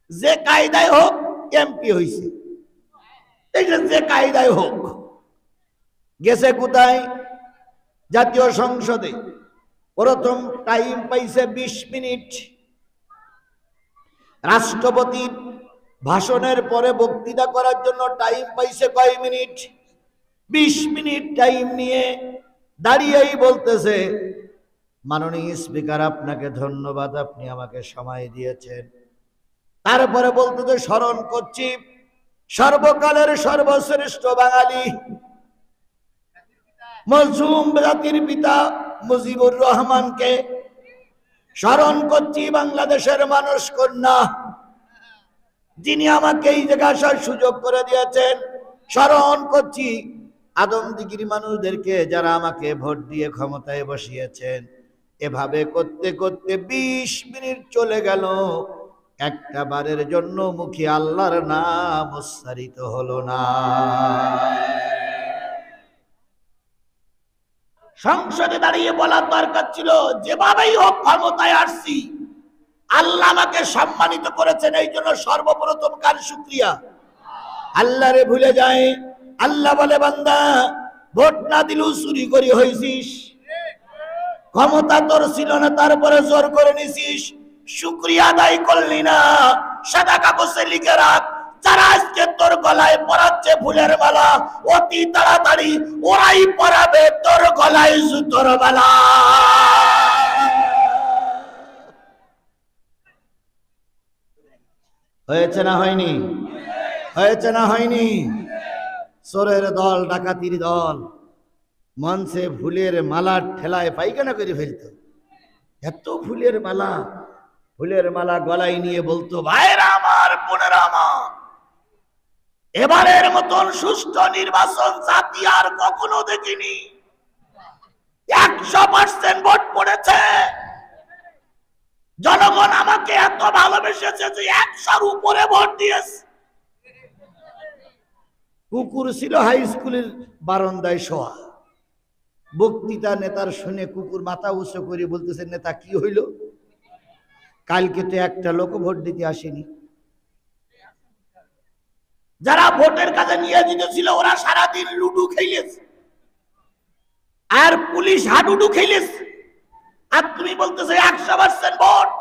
যে কায়দায় হোক এমপি হইছে, এইটা যে কায়দায় হোক। গেছে কোথায়? জাতীয় সংসদে। প্রথম টাইম পাইছে 20 মিনিট। রাষ্ট্রপতির ভাষণের পরে বক্তৃতা করার জন্য টাইম পাইছে কয় মিনিট? 20 মিনিট টাইম নিয়ে দাঁড়িয়েই বলতেছে, মাননীয় স্পিকার আপনাকে ধন্যবাদ, আপনি আমাকে সময় দিয়েছেন। তারপরে বলতেছে, স্মরণ করছি সর্বকালের সর্বশ্রেষ্ঠ বাঙালি, মজলুম জাতির পিতা মুজিবুর রহমানকে, স্মরণ করছি বাংলাদেশের মানুষ কন্যা যিনি আমাকে এই জায়গায় আসার সুযোগ করে দিয়েছেন, স্মরণ করছি আদমদিগির মানুষদেরকে যারা আমাকে ভোট দিয়ে ক্ষমতায় বসিয়েছেন। এভাবে করতে করতে 20 মিনিট চলে গেল, একটা বারের জন্য মুখে আল্লাহর নাম উচ্চারিত হলো না। সংসদে দাঁড়িয়ে বলার দরকার ছিল, যেভাবেই হোক ক্ষমতায় আসছি, আল্লাহ আমাকে সম্মানিত করেছেন, এই জন্য সর্বপ্রথম কার শুকরিয়া? আল্লাহরে ভুলে যায়। আল্লাহ বলে, বান্দা ভোট না দিলেও চুরি করে হয়েছিস, ক্ষমতা তোর ছিল না, তারপরে জোর করে নিছিস, শুকরিয়া আদায় করলি না। সাদা কাগজে লিখে রাখ, যারা আজকে তোর গলায় পরাচ্ছে ফুলের মালা, অতি তাড়াতাড়ি ওরাই পরাবে তোর গলায় জুতোর মালা। হয়েছে না হয়নি? হয়েছে না হয়নি? চোরের দল, ডাকাতির দল মঞ্চে ফুলের মালার ঠেলায় পায়খানা করে ফেলত। এত ফুলের মালা, ফুলের মালা গলায় নিয়ে বলতো, ভাইরা আমার, বোনেরা আমার, এবারের মতন সুষ্ঠু নির্বাচন জাতি আর কখনো দেখিনি। 100% ভোট পড়েছে। জনগণ আমাকে এত ভালোবেসেছে যে 100-র উপরে ভোট দিয়েছে। কুকুর ছিল হাই স্কুলের বারান্দায় শোয়া। বক্তৃতা নেতার শুনে কুকুর মাথা উঁচু করে বলতেছে, নেতা কি হইল? কালকে তো একটা লোক ভোট দিতে আসেনি। যারা ভোটের কাছে নিয়ে দিতেছিল ওরা সারাদিন লুডু খেলেছে আর পুলিশ হাডুডু খেলেছে, আর তুমি বলতেছে 100% ভোট।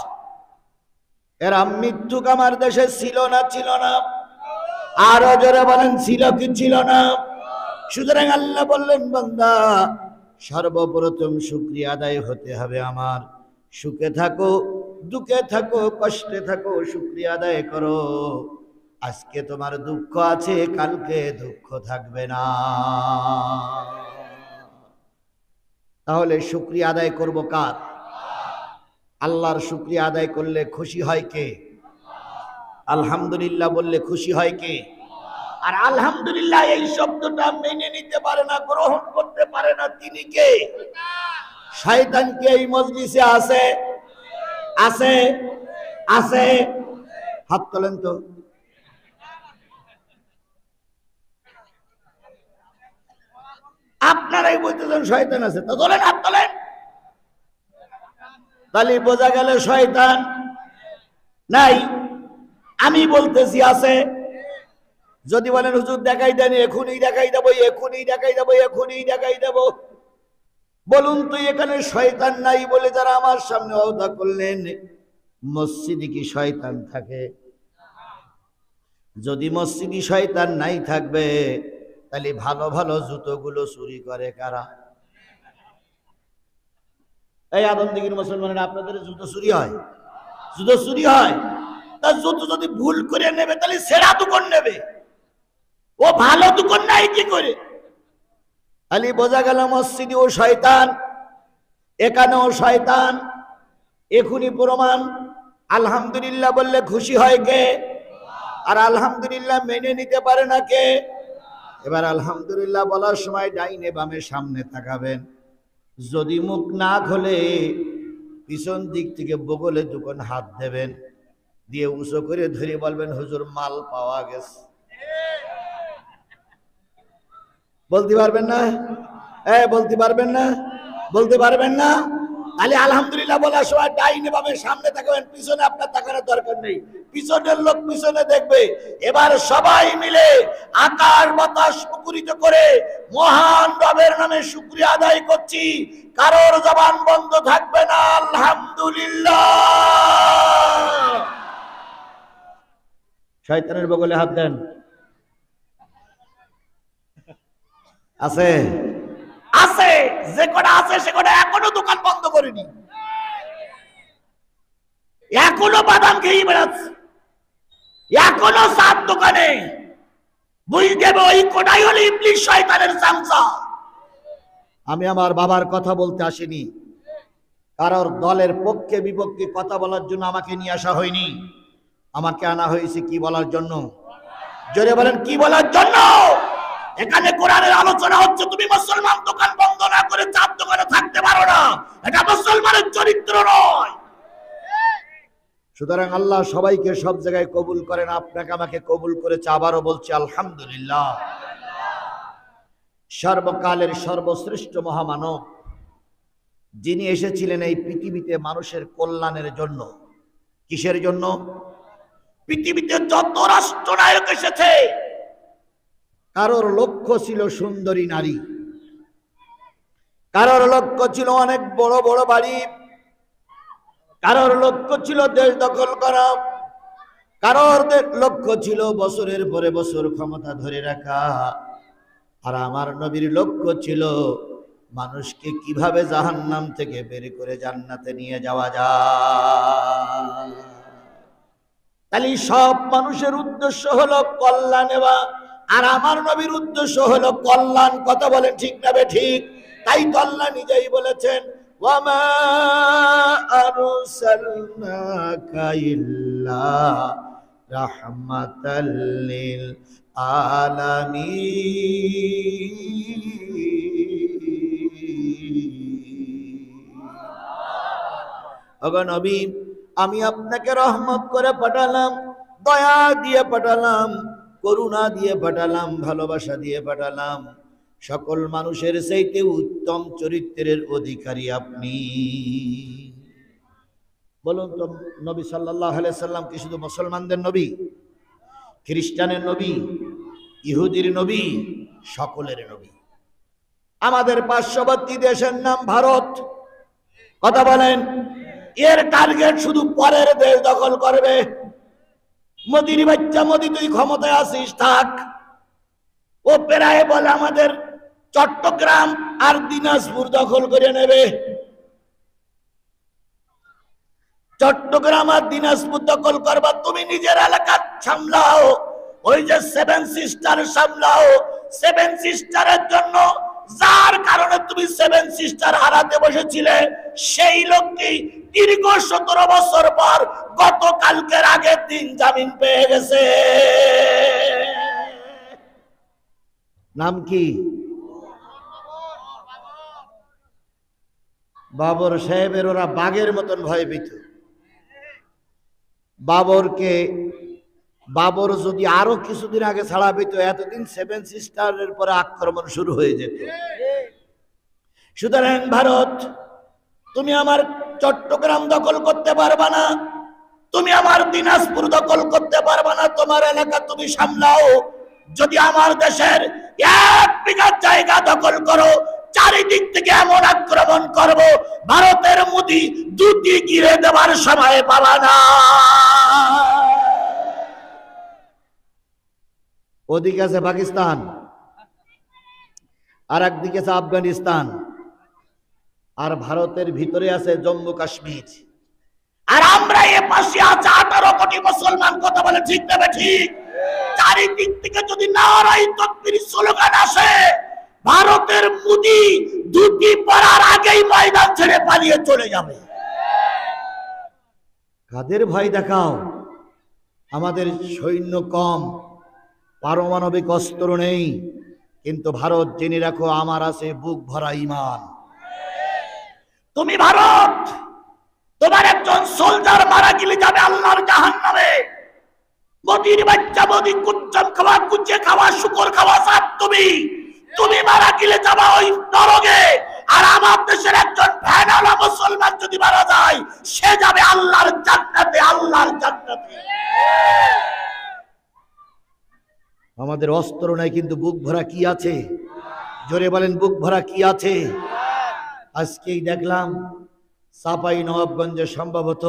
এরা মৃত্যুক আমার দেশে ছিল না? ছিল না? আরো জোরে বলেন, ছিল কি ছিল না? সুতরাং আল্লাহ বললেন, বান্দা সর্বপ্রথম শুকরিয়া আদায় হতে হবে আমার। সুখে থাকো, দুঃখে থাকো, কষ্টে থাকো, শুকরিয়া আদায় করো। আজকে তোমার দুঃখ আছে, কালকে দুঃখ থাকবে না। তাহলে শুকরিয়া আদায় করব কার? আল্লাহর শুকরিয়া আদায় করলে খুশি হয় কে? আলহামদুলিল্লাহ বললে খুশি হয় কে? আর আলহামদুলিল্লাহ এই শব্দটা মেনে নিতে পারে না, গ্রহণ করতে পারে না, তিনি কে? শয়তান কি এই মজলিসে আছে? আছে? আছে? হাত তোলেন তো। আপনারাই বলতেছেন শয়তান আছে, তা তোলেন, হাত তোলেন। তাহলে বোঝা গেল শয়তান নাই। আমি বলতেছি আছে। যদি বলেন হুজুর দেখাই দেন, এখনই দেখাই দেবো, এখনই দেখাই দেবো, এখনই দেখাই দেবো। বলুন তো, এখানে শয়তান নাই বলে যারা আমার সামনে ওয়াদা করলেন, মসজিদে কি শয়তান থাকে? যদি মসজিদে শয়তান নাই থাকবে, তাহলে ভালো ভালো জুতোগুলো চুরি করে কারা? এই আদমদিগির মুসলমানেরা, আপনাদের জুতো চুরি হয়? জুতো চুরি হয়? তা জুতো যদি ভুল করে নেবে, তাহলে সেরা দোকান নেবে, ও ভালো দোকান নাই কি করে? তাহলে বোঝা গেল মসজিদে ও শয়তান, এখানেও শয়তান। এখনই প্রমাণ। আলহামদুলিল্লাহ বললে খুশি হয় কে? আর আলহামদুলিল্লাহ মেনে নিতে পারে না কে? এবার আলহামদুলিল্লাহ বলার সময় ডাইনে বামে সামনে তাকাবেন। যদি মুখ না খোলে, পিছন দিক থেকে বগলে দুখন হাত দেবেন, দিয়ে উঁচু করে ধরে বলবেন, হুজুর মাল পাওয়া গেছে। বলতে পারবেন না? বলতে পারবেন না? বলতে পারবেন না? তাহলে আলহামদুলিল্লাহ বলার সময় ডাইনে বামে সামনে তাকাবেন, পিছনে আপনার তাকানোর দরকার নেই, পিছনের লোক পিছনে দেখবে। এবার সবাই মিলে আকাশ বাতাস মুখরিত করে মহান রবের নামে শুকরিয়া আদায় করছি। কারোর জবান বন্ধ থাকবে না। আলহামদুলিল্লাহ। শয়তানের বগলে হাত দেন। আছে আছে, যে কটা আছে সে কটা এখনো দোকান বন্ধ করেনি, এখনো বাদাম খেয়ে বেড়াচ্ছে, এখনো সাত দোকানে। বুঝ দেবে ওই কোটাই হলো ইবলিস, শয়তানের চামচা। আমি আমার বাবার কথা বলতে আসিনি, কারোর দলের পক্ষে বিপক্ষে কথা বলার জন্য আমাকে নিয়ে আসা হয়নি। আমাকে আনা হয়েছে কি বলার জন্য? জোরে বলেন, কি বলার জন্য? এখানে কোরআনের আলোচনা হচ্ছে। তুমি মুসলমান দোকান বন্ধ না করে চার দোকানে থাকতে পারো না, এটা মুসলমানের চরিত্র নয়। সুতরাং আল্লাহ সবাইকে সব জায়গায় কবুল করেন। আপনাকে আমাকে কবুল করেছে, আবারও বলছি আলহামদুলিল্লাহ। সর্বকালের সর্বশ্রেষ্ঠ মহামানব, যিনি এসেছিলেন এই পৃথিবীতে মানুষের কল্যাণের জন্য। কিসের জন্য? পৃথিবীতে যত রাষ্ট্রনায়ক এসেছে, কারোর লক্ষ্য ছিল সুন্দরী নারী, কারোর লক্ষ্য ছিল অনেক বড় বড় বাড়ি, কারোর লক্ষ্য ছিল দেশ দখল করা, কারোর লক্ষ্য ছিল বছরের পরে বছর ক্ষমতা ধরে রাখা। আর আমার নবীর লক্ষ্য ছিল মানুষকে কিভাবে জাহান্নাম থেকে বের করে জান্নাতে নিয়ে যাওয়া যায়। তাহলে সব মানুষের উদ্দেশ্য হলো কল্যাণ নেওয়া, আর আমার নবীর উদ্দেশ্য হলো কল্যাণ। কথা বলেন ঠিক না ঠিক? তাই তো আল্লাহ নিজেই বলেছেন, ওয়ামা আরসালনাকা ইল্লা রাহমাতাল লিল আলামিন। ওগো নবী, আমি আপনাকে রহমত করে পাঠালাম, দয়া দিয়ে পাঠালাম, করুণা দিয়ে পাঠালাম, ভালোবাসা দিয়ে পাঠালাম। সকল মানুষের চাইতে উত্তম চরিত্রের অধিকারী আপনি। বলুন তো, নবী সাল্লাল্লাহু আলাইহি সাল্লাম কি শুধু মুসলমানদের নবী, খ্রিস্টানের নবী, ইহুদির নবী? সকলের নবী। আমাদের পার্শ্ববর্তী দেশের নাম ভারত। কথা বলেন, এর টার্গেট শুধু পরের দেশ দখল করবে। মোদির বাচ্চা, মোদি তুই ক্ষমতায় আসিস থাক। ও প্রায় বলে আমাদের চট্টগ্রাম আর দিনাজপুর দখল করে নেবে। চট্টগ্রাম আর দিনাজপুর দখল করবা, তুমি নিজের এলাকা সামলাও, ওই যে সেভেন সিস্টার সামলাও। সেভেন সিস্টারের জন্য যার কারণে তুমি সেভেন সিস্টার হারাতে বসেছিলে, সেই লোকটি দীর্ঘ 17 বছর পর গতকালকের আগের দিন জামিন পেয়ে গেছে। নাম কি? বাবর সাহেবের ওরা বাঘের মতন ভয়ভীত। বাবর যদি আরো কিছুদিন আগে ছাড়া পেত, এতদিন সেভেন সিস্টারের পরে আক্রমণ শুরু হয়ে যেত। সুতরাং ভারত, তুমি আমার চট্টগ্রাম দখল করতে পারবা না, তুমি আমার দিনাজপুর দখল করতে পারবা না। তোমার এলাকা তুমি সামলাও। যদি আমার দেশের 1 বিঘা জায়গা দখল করো, চারিদিক থেকে এমন আক্রমণ করব, ভারতের মোদি দুটি গিরে দেওয়ার সময় পাবা না। ওদিকে আছে পাকিস্তান, আর একদিকে আছে আফগানিস্তান, আর ভারতের ভিতরে আছে জম্মু কাশ্মীর। আর আমরা এ পাশে আছে 18 কোটি মুসলমান। কথা বলে ঠিক না ঠিক? চারিদিক থেকে যদি নারায়ে তাকবীর স্লোগান আসে, ভারতের মোদি দুটি পড়ার আগেই ময়দান ছেড়ে পালিয়ে চলে যাবে। কাদের ভয় দেখাও? আমাদের সৈন্য কম, পারমাণবিক অস্ত্র নেই, কিন্তু ভারত জেনে রাখো আমার আছে বুক ভরা ঈমান। তুমি ভারত, তোমার একজন সোলজার মারা গেলে যাবে আল্লাহর জাহান্নামে। মোদির বাচ্চা, মোদি কুচ্চম খাওয়া, কুচে খাওয়া, শুকর খাওয়া, সব তুমি মারা গেলে যাবা ওই নরকে। আর আমার দেশের একজন ভ্যানওয়ালা মুসলমান যদি মারা যায়, সে যাবে আল্লাহর জান্নাতে, আল্লাহর জান্নাতে। আমাদের অস্ত্র নাই, কিন্তু বুক ভরা কি আছে? জোরে বলেন, বুক ভরা কি আছে? আজকেই দেখলাম চাপাই নবাবগঞ্জে সম্ভবত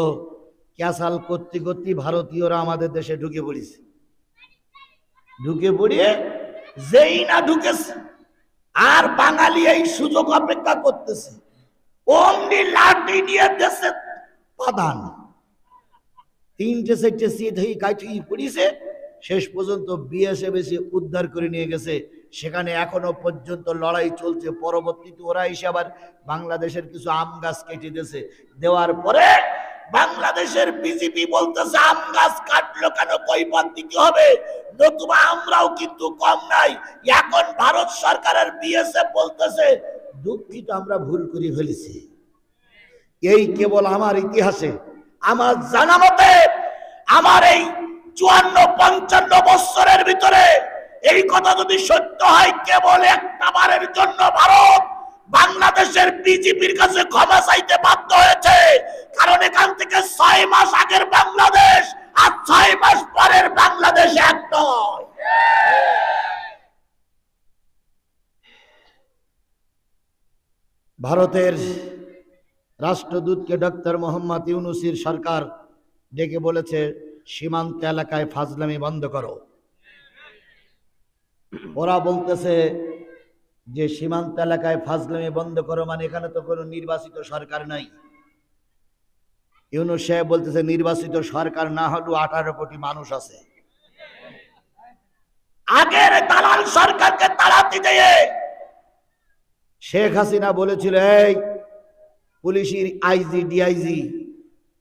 ক্যাসাল করতে করতে ভারতীয়রা আমাদের দেশে ঢুকে পড়েছে। ঢুকে পড়িয়ে যেই না ঢুকেছে, আর বাঙালি এই সুযোগ অপেক্ষা করতেছে, অমনি লাঠি নিয়ে দেশে পাদান, 3-4 সিট হয়ে কাঠি পড়িছে। শেষ পর্যন্ত বিএসএফ এসে উদ্ধার করে নিয়ে গেছে। সেখানে এখনো পর্যন্ত লড়াই চলছে। পরবর্তীতে ওরা এসে আবার বাংলাদেশের কিছু আম গাছ কেটে দিয়েছে। দেওয়ার পরে বাংলাদেশের বিজেপি বলতেছে আম গাছ কাটলো কেন, কৈফিয়ত দিতে হবে, নতুবা আমরাও কিন্তু কম নাই। এখন ভারত সরকারের বিএসএফ বলতেছে দুঃখিত, আমরা ভুল করে ফেলেছি। এই কেবল আমার ইতিহাসে, আমার জানা মতে, আমার এই 54-55 বছরের ভিতরে এই কথা যদি সত্য হয়, কেবল একটা বারের জন্য ভারত বাংলাদেশের বিজেপির কাছে ক্ষমা চাইতে বাধ্য হয়েছে। কারণ এখান থেকে 6 মাস আগের বাংলাদেশ আর 6 মাস পরের বাংলাদেশ এক নয়। ভারতের রাষ্ট্রদূতকে ডক্টর মোহাম্মদ ইউনূসের সরকার ডেকে বলেছে সীমান্ত এলাকায় ফাজলামি বন্ধ করো। ওরা বলতেছে যে সীমান্ত এলাকায় ফাজলামি বন্ধ করো মানে এখানে তো কোনো নির্বাচিত সরকার নাই। ইউনূস সাহেব বলতেছে নির্বাচিত সরকার না হলেও 18 কোটি মানুষ আছে। আগের দালাল সরকারকে তাড়াতে গিয়ে শেখ হাসিনা বলেছিল, এই পুলিশের আইজি ডিআইজি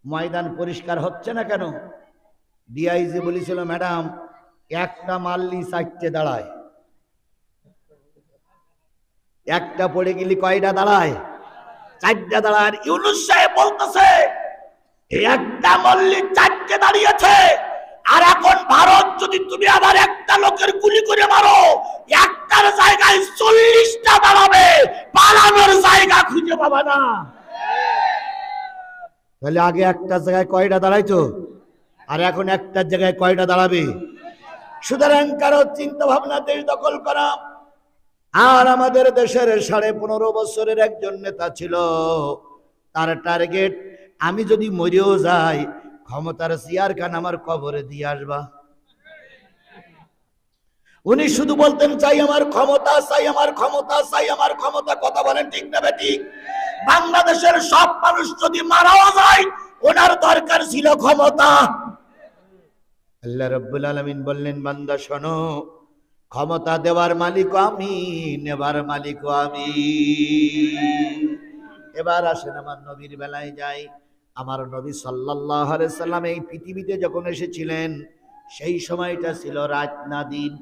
ময়দান পরিষ্কার হচ্ছে না কেন? ডিআইজি বলেছিল, ম্যাডাম একটা মারলি 4টে দাঁড়ায়, একটা পড়ে গেলি কয়টা দাঁড়ায়? 4টা দাঁড়ায়। ইউনূস সাহেব বলতেছে একটা মারলি 4টে দাঁড়িয়েছে, আর এখন ভারত যদি তুমি আবার একটা লোকের গুলি করে মারো, একটার জায়গায় 40টা দাঁড়াবে, পালানোর জায়গা খুঁজে পাবে না। তাহলে আগে একটা জায়গায় কয়টা দাঁড়াইতো, আর এখন একটার জায়গায় কয়টা দাঁড়াবে? সুতরাং কারো চিন্তা ভাবনা দেশ দখল করা। আর আমাদের দেশের 15.5 বছরের একজন নেতা ছিল, তার টার্গেট আমি যদি মরেও যাই, ক্ষমতার চেয়ার খান আমার কবরে দিয়ে আসবা। উনি শুধু বলতেন চাই আমার ক্ষমতা, চাই আমার ক্ষমতা, চাই আমার ক্ষমতা। কথা বলেন ঠিক না বেঠিক? বাংলাদেশের সব মানুষ যদি মারাও যায়, ওনার দরকার ছিল ক্ষমতা। আল্লাহ রাব্বুল আলামিন বললেন, বান্দা শোনো, ক্ষমতা দেওয়ার মালিক আমি, নেবার মালিক আমি। এবার আসেন আমার নবীর বেলায় যাই। আমার নবী সাল্লাল্লাহু আলাইহি সাল্লাম এই পৃথিবীতে যখন এসেছিলেন, সেই সময়টা ছিল রাত না দিন।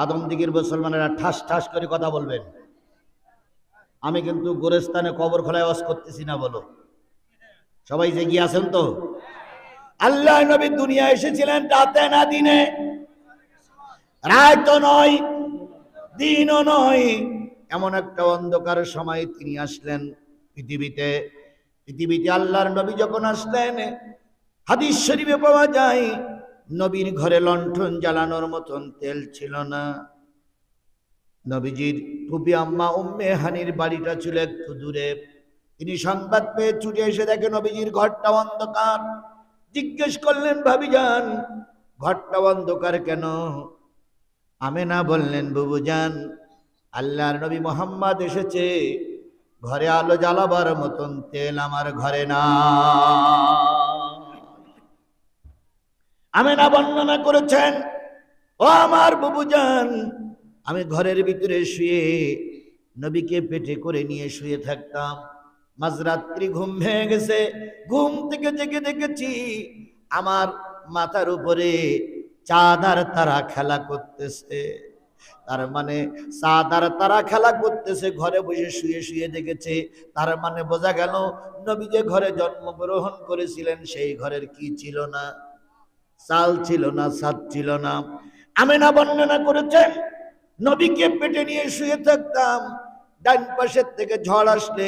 আদমদিগির মুসলমানেরা ঠাস ঠাস করে কথা বলবেন। আমি কিন্তু গোরস্থানে কবর খোলায় ওয়াজ করতেছি না, বলো সবাই জেগে আছেন তো? আল্লাহ নবী দুনিয়া এসেছিলেন রাতে না দিনে, রাতও নয় দিনও নয়, এমন একটা অন্ধকার সময় তিনি আসলেন পৃথিবীতে। আল্লাহর নবী যখন আসলেন, হাদিস শরীফে পাওয়া যায় নবীর ঘরে লণ্ঠন জ্বালানোর মতন তেল ছিল না। নবীজির ফুপি আম্মা উম্মে হানির বাড়িটা ছিল একটু দূরে। তিনি সংবাদ পেয়ে ছুটে এসে দেখে নবীজির ঘরটা অন্ধকার। জিজ্ঞেস করলেন, ভাবিজান ঘরটা অন্ধকার কেন? আমেনা বললেন, বুবুজান আল্লাহর নবী মুহাম্মদ এসেছে, ঘরে আলো জ্বালাবার মতন তেল আমার ঘরে না। আমেনা বর্ণনা করেছেন, ও আমার বুবুজান, আমি ঘরের ভিতরে শুয়ে নবীকে পেটে করে নিয়ে শুয়ে থাকতাম। মাঝরাত্রি ঘুম ভেঙে গেছে, ঘুম থেকে জেগে দেখেছি আমার মাথার উপরে চাঁদ আর তারা খেলা করতেছে। তার মানে চাঁদ আর তারা খেলা করতেছে, ঘরে বসে শুয়ে শুয়ে দেখেছে। তার মানে বোঝা গেল নবী যে ঘরে জন্মগ্রহণ করেছিলেন, সেই ঘরের কি ছিল না? চাল ছিল না, ছাদ ছিল না। আমেনা বর্ণনা করেছেন, নবীকে পেটে নিয়ে শুয়ে থাকতাম, ডান পাশের থেকে ঝড় আসলে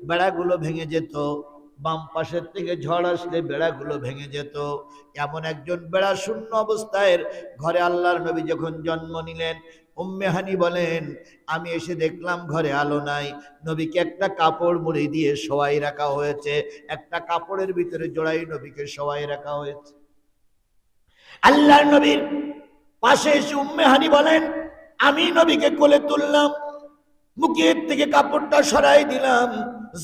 বেড়াগুলো ভেঙে যেত, বাম পাশের থেকে ঝড় আসলে বেড়াগুলো ভেঙে যেত। এমন একজন বেড়া শূন্য অবস্থায় ঘরে আল্লাহর নবী যখন জন্ম নিলেন, উম্মে হানি বলেন আমি এসে দেখলাম ঘরে আলো নাই, নবীকে একটা কাপড় মুড়ি দিয়ে শোয়াই রাখা হয়েছে, একটা কাপড়ের ভিতরে জড়াই নবীকে শোয়াই রাখা হয়েছে। আল্লাহর নবীর পাশে এসে উম্মে হানি বলেন আমি নবীকে কোলে তুললাম, মুখের থেকে কাপড়টা সরাই দিলাম,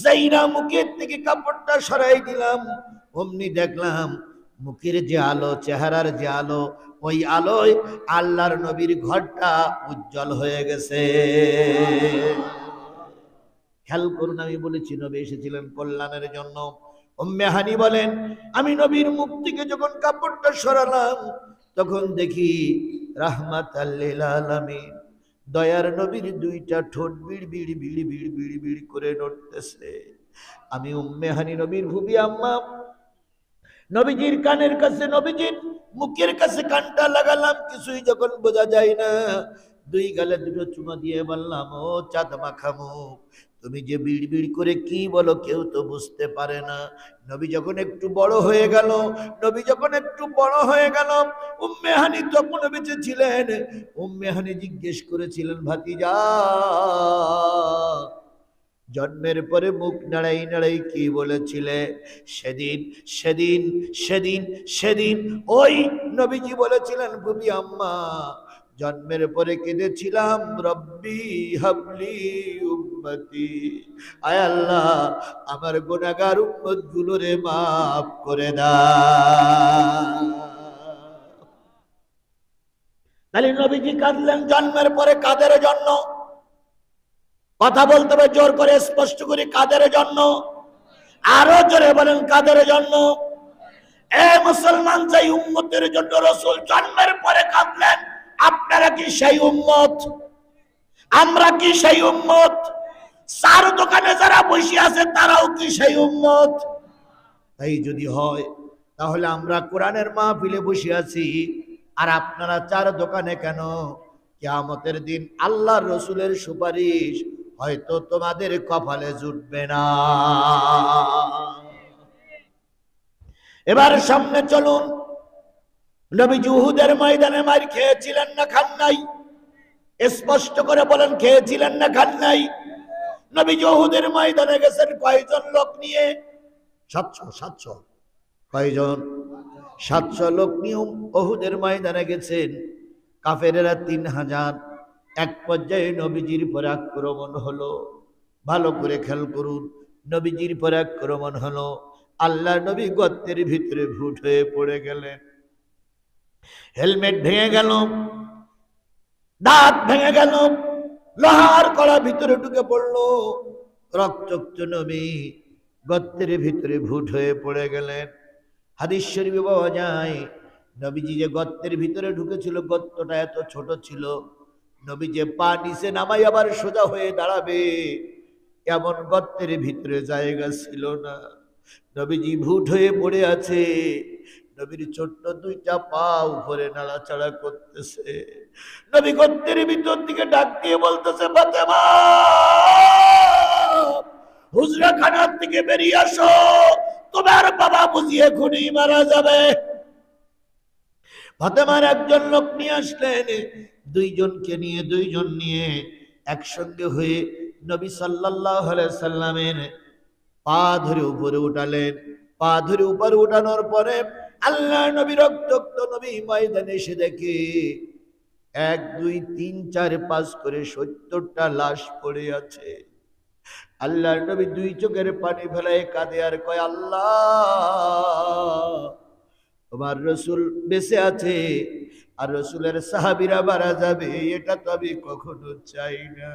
যাইরা মুখের থেকে কাপড়টা সরাই দিলাম, অমনি দেখলাম মুখের যে আলো, চেহারার যে আলো, ওই আলোয় আল্লাহর নবীর ঘরটা উজ্জ্বল হয়ে গেছে। খেয়াল করুন, আমি বলেছি নবী এসেছিলেন কল্যাণের জন্য। উম্মে হানি বলেন আমি নবীর মুখ থেকে যখন কাপড়টা সরালাম তখন দেখি রাহমাতাল লিল আলামিন, দয়ার নবীর দুইটা ঠোঁট বিড় বিড় বিড় বিড় বিড় বিড় করে নড়তেছে। আমি উম্মে হানি নবীর ভুবি আম্মা, নবীজির কানের কাছে, নবীজির মুখের কাছে কানটা লাগালাম, কিছুই যখন বোঝা যায় না, দুই গালে দুটো চুমা দিয়ে বললাম ও চাঁদ মাখা মুখ, তুমি যে বিড় বিড় করে কি বলো কেউ তো বুঝতে পারে না। নবী যখন একটু বড় হয়ে গেল, নবী যখন একটু বড় হয়ে গেল, উম্মে হানি তখনও বেঁচে ছিলেন। উম্মে হানি জিজ্ঞেস করেছিলেন ভাতিজা, জন্মের পরে মুখ নাড়াই নাড়াই কি বলেছিলে? সেদিন সেদিন সেদিন সেদিন ওই নবীজি বলেছিলেন ভুবি আম্মা, জন্মের পরে কেঁদেছিলাম রব্বি হাবলি উম্মতি, আয় আল্লাহ আমার গুনাহগার উম্মত গুলোরে মাফ করে দাও। তাহলে নবীজি কাঁদলেন জন্মের পরে কাদের জন্য? কথা বলতে হবে জোর করে, স্পষ্ট করে, কাদের জন্য? আরো জোরে বলেন কাদের জন্য? এ মুসলমান, যেই উম্মতের জন্য রাসূল জন্মের পরে কাঁদলেন, আপনারা কি সেই উম্মত? আমরা কি সেই উম্মত? চার দোকানে যারা বসে আছে তারাও কি সেই উম্মত? তাই যদি হয় তাহলে আমরা কোরআনের মাহফিলে বসে আছি, আর আপনারা চার দোকানে কেন? কিয়ামতের দিন আল্লাহর রাসূলের সুপারিশ হয়তো তোমাদের কপালে জুটবে না। এবার সামনে চলুন। নবীজি উহুদের ময়দানে মার খেয়েছিলেন না খান নাই? স্পষ্ট করে বলেন, খেয়েছিলেন না খান নাই? নবীজি উহুদের ময়দানে গেছেন কয়জন লোক নিয়ে? 700 কয়জন? 700 লোক নিয়ে উহুদের ময়দানে গেছেন। কাফেরেরা 3000। এক পর্যায়ে নবীজির পর আক্রমণ হলো। ভালো করে খেয়াল করুন, নবীজির পর আক্রমণ হলো। আল্লাহ নবী গর্তের ভিতরে ভুট হয়ে পড়ে গেলেন, হেলমেট ভেঙে গেল, দাঁত ভেঙে গেল, লোহার কড়া ভিতরে ঢুকে পড়লো। রক্তাক্ত নবী গর্তের ভিতরে ভুট হয়ে পড়ে গেলেন। হাদিস শরীফে পাওয়া যায় নবীজি যে গর্তের ভিতরে ঢুকেছিল, গর্তটা এত ছোট ছিল, নবী যে পা নিচে নামাই আবার সোজা হয়ে দাঁড়াবে এমন গর্তের ভিতরে জায়গা ছিল না। নবীজি ভুট হয়ে পড়ে আছে, নবীর ছোট্ট দুইটা পা উপরে নাড়াচাড়া করতেছে। নবী গর্তের ভিতর দিকে ডাক দিয়ে বলতেছে, ফাতেমা হুজরা খানার থেকে বেরিয়ে আসো, তোমার বাবা বুঝিয়ে খুনি মারা যাবে। ফাতেমার একজন লোক নিয়ে আসলেন, দুইজন নিয়ে একসঙ্গে হয়ে নবী সাল্লাল্লাহু আলাইহি সাল্লামের পা ধরে উপরে উঠালেন। পা ধরে উপরে উঠানোর পরে আল্লাহ নবী রক্তাক্ত নবী ময়দানে এসে দেখে 1 2 3 4 5 করে 70টা লাশ পড়ে আছে। আল্লাহর নবী 2 চোখের পানি ফেলায় কাঁদে আর কয়, আল্লাহ তোমার রাসূল বেঁচে আছে আর রাসূলের সাহাবীরা মারা যাবে, এটা তো আমি কখনো চাই না।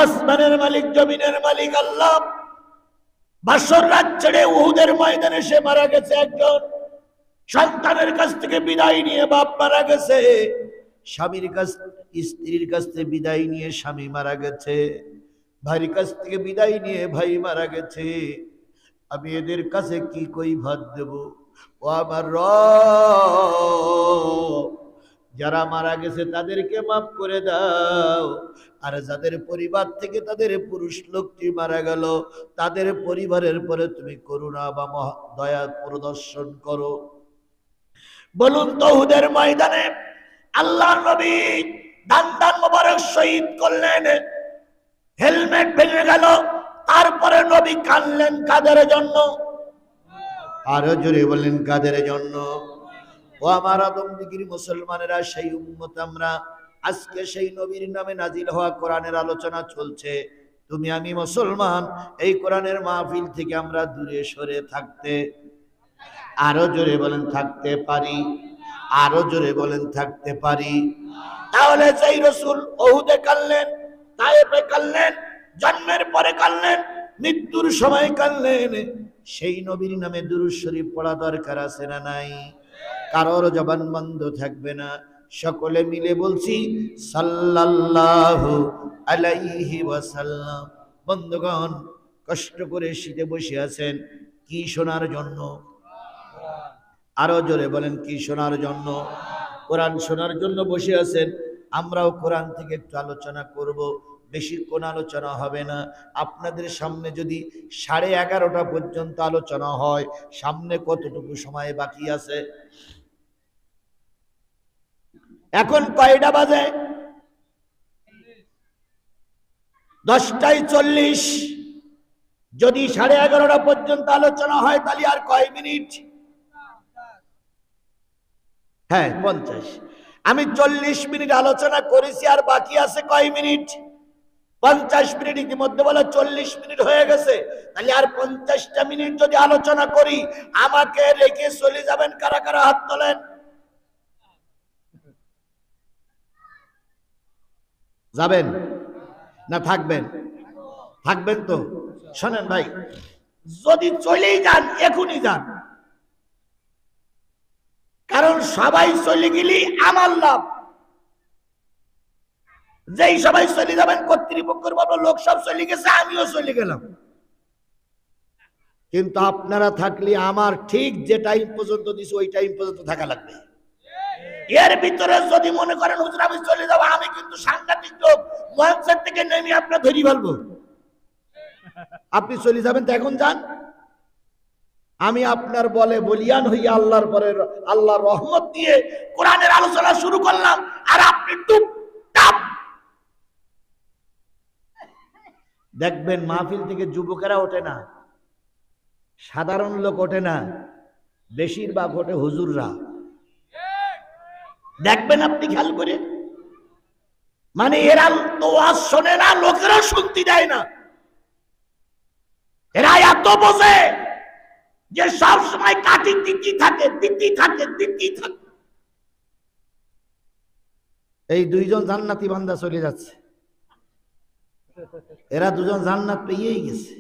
আসমানের মালিক, জমিনের মালিক আল্লাহ বাসর রাত ছেড়ে উহুদের ময়দানে সে মারা গেছে। একজন সন্তানের কাছ থেকে বিদায় নিয়ে বাপ মারা গেছে, স্বামীর কাছ স্ত্রীর কাছ থেকে বিদায় নিয়ে স্বামী মারা গেছে, ভাইয়ের কাছ থেকে বিদায় নিয়ে ভাই মারা গেছে। আমি এদের কাছে কি কই ভাত দেব? ও আমার রব, যারা মারা গেছে তাদেরকে মাফ করে দাও, আর যাদের পরিবার থেকে তাদের পুরুষ লোকটি মারা গেল তাদের পরিবারের পরে তুমি করুণা বা দয়া প্রদর্শন করো। বলুন তো উহুদের ময়দানে আল্লাহর নবী দান মোবারক শহীদ করলেন, হেলমেট ভেঙে গেল, তারপরে নবী কাঁদলেন কাদের জন্য? আরো জোরে বলেন কাদের জন্য? ও আমার আদমদিগির মুসলমানেরা, সেই উম্মত আমরা। আজকে সেই নবীর নামে নাজিল হওয়া কোরআনের আলোচনা চলছে। তুমি আমি মুসলমান, এই কোরআনের মাহফিল থেকে আমরা দূরে সরে থাকতে, আরো জোরে বলেন থাকতে পারি? আরো জোরে বলেন থাকতে পারি? তাহলে সেই রসুল উহুদে কাঁদলেন, তায়েফে কাঁদলেন, জন্মের পরে কাঁদলেন, মৃত্যুর সময় কাঁদলেন, সেই নবীর নামে দুরূদ শরীফ পড়া দরকার আছে না নাই? কারোর জবান বন্ধ থাকবে না, সকলে মিলে বলছি সাল্লাল্লাহু আলাইহি ওয়াসাল্লাম। বন্ধুগণ, কষ্ট করে শীতে বসে আছেন কি শোনার জন্য? আরো জোরে বলেন কি শোনার জন্য? কোরআন শোনার জন্য বসে আছেন। আমরাও কোরআন থেকে একটু আলোচনা করব, বেশিক্ষণ আলোচনা হবে না। আপনাদের সামনে যদি 11:30 পর্যন্ত আলোচনা হয়, সামনে কতটুকু সময় বাকি আছে? এখন কয়টা বাজে? 10:40। যদি 11:30 পর্যন্ত আলোচনা হয় তাহলে আর কয় মিনিট? হ্যাঁ, 50। আমি 40 মিনিট আলোচনা করেছি, আর বাকি আছে কয় মিনিট? 50 মিনিট। ইতিমধ্যে বলে 40 মিনিট হয়ে গেছে, তাহলে আর 50টা মিনিট যদি আলোচনা করি, আমাকে রেখে চলে যাবেন কারা কারা? হাত তোলেন। যাবেন না থাকবেন? থাকবেন তো? শোনেন ভাই, যদি চলেই যান এখনই যান, কারণ সবাই চলে গেলি আমার লাভ। যেই সবাই চলে যাবেন কর্তৃপক্ষের বলবো লোক সব চলে গেছে, আমিও চলে গেলাম। কিন্তু আপনারা থাকলে আমার ঠিক যে টাইম পর্যন্ত দিছি ওই টাইম পর্যন্ত থাকা লাগবে। এর ভিতরে যদি মনে করেন হুজুর আমি চলে যাবো, আমি কিন্তু সাংঘাতিক লোক, মঞ্চের থেকে নেমে আপনার ধরি ফেলবো। আপনি চলে যাবেন তো এখন যান। আমি আপনার বলে বলিয়ান হইয়া আল্লাহর পরে আল্লাহর রহমত দিয়ে কোরআনের আলোচনা শুরু করলাম, আর আপনি টুপটাপ দেখবেন মাহফিল থেকে যুবকেরা ওঠে না, সাধারণ লোক ওঠে না, বেশিরভাগ ওঠে হুজুররা। দেখবেন আপনি খেয়াল করে, মানে এরা তো ওয়াজ শোনে না, লোকেরা শুনতে দেয় না। এরা এত বোঝে যে সব সময় কাটি দিতে থাকে, দিতেই থাকে, দিতেই থাকে। এই দুইজন জান্নাতি বান্দা চলে যাচ্ছে, এরা দুজন জান্নাত পেয়েই গেছে,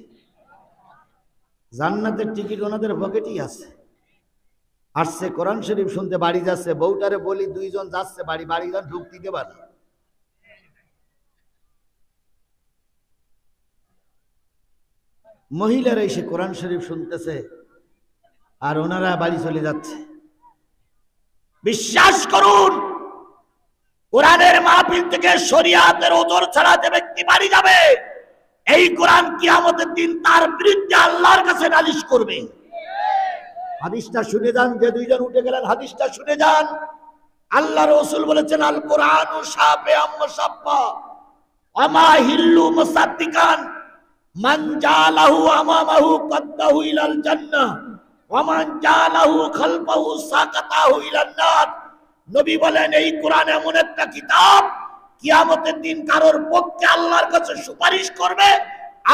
জান্নাতের টিকিট ওনাদের পকেটেই আছে। আসছে কোরআন শরীফ শুনতে, বাড়ি যাচ্ছে, বউটারে বলি দুইজন যাচ্ছে বাড়ি, বাড়ি যান ঢুক দিতে পারে। মহিলারা এসে কোরআন শরীফ শুনতেছে আর ওনারা বাড়ি চলে যাচ্ছে। বিশ্বাস করুন, কোরআনের মাহফিল থেকে শরিয়াতের ওজর ছাড়া যে ব্যক্তি বাড়ি যাবে, এই কোরআন কিয়ামতের দিন তার বিরুদ্ধে আল্লাহর কাছে নালিশ করবে। হাদিসটা শুনে যান, যে দুইজন উঠে গেলেন হাদিসটা শুনে যান। আল্লাহ রাসূল বলেছেন আল কোরআনু শাফিআম মুসাফফা আমা হিল্লু মুসাদ্দিকান মান জালাহু আমামাহু কাদ্দাহু ইলাল জান্নাহ ওয়া মান জালাহু খালফাহু সাকাতাহু ইলান নার। নবী বলেন এই কোরআন এমন একটা কিতাব, কিয়ামতের দিন কারোর পক্ষে আল্লাহর কাছে সুপারিশ করবে,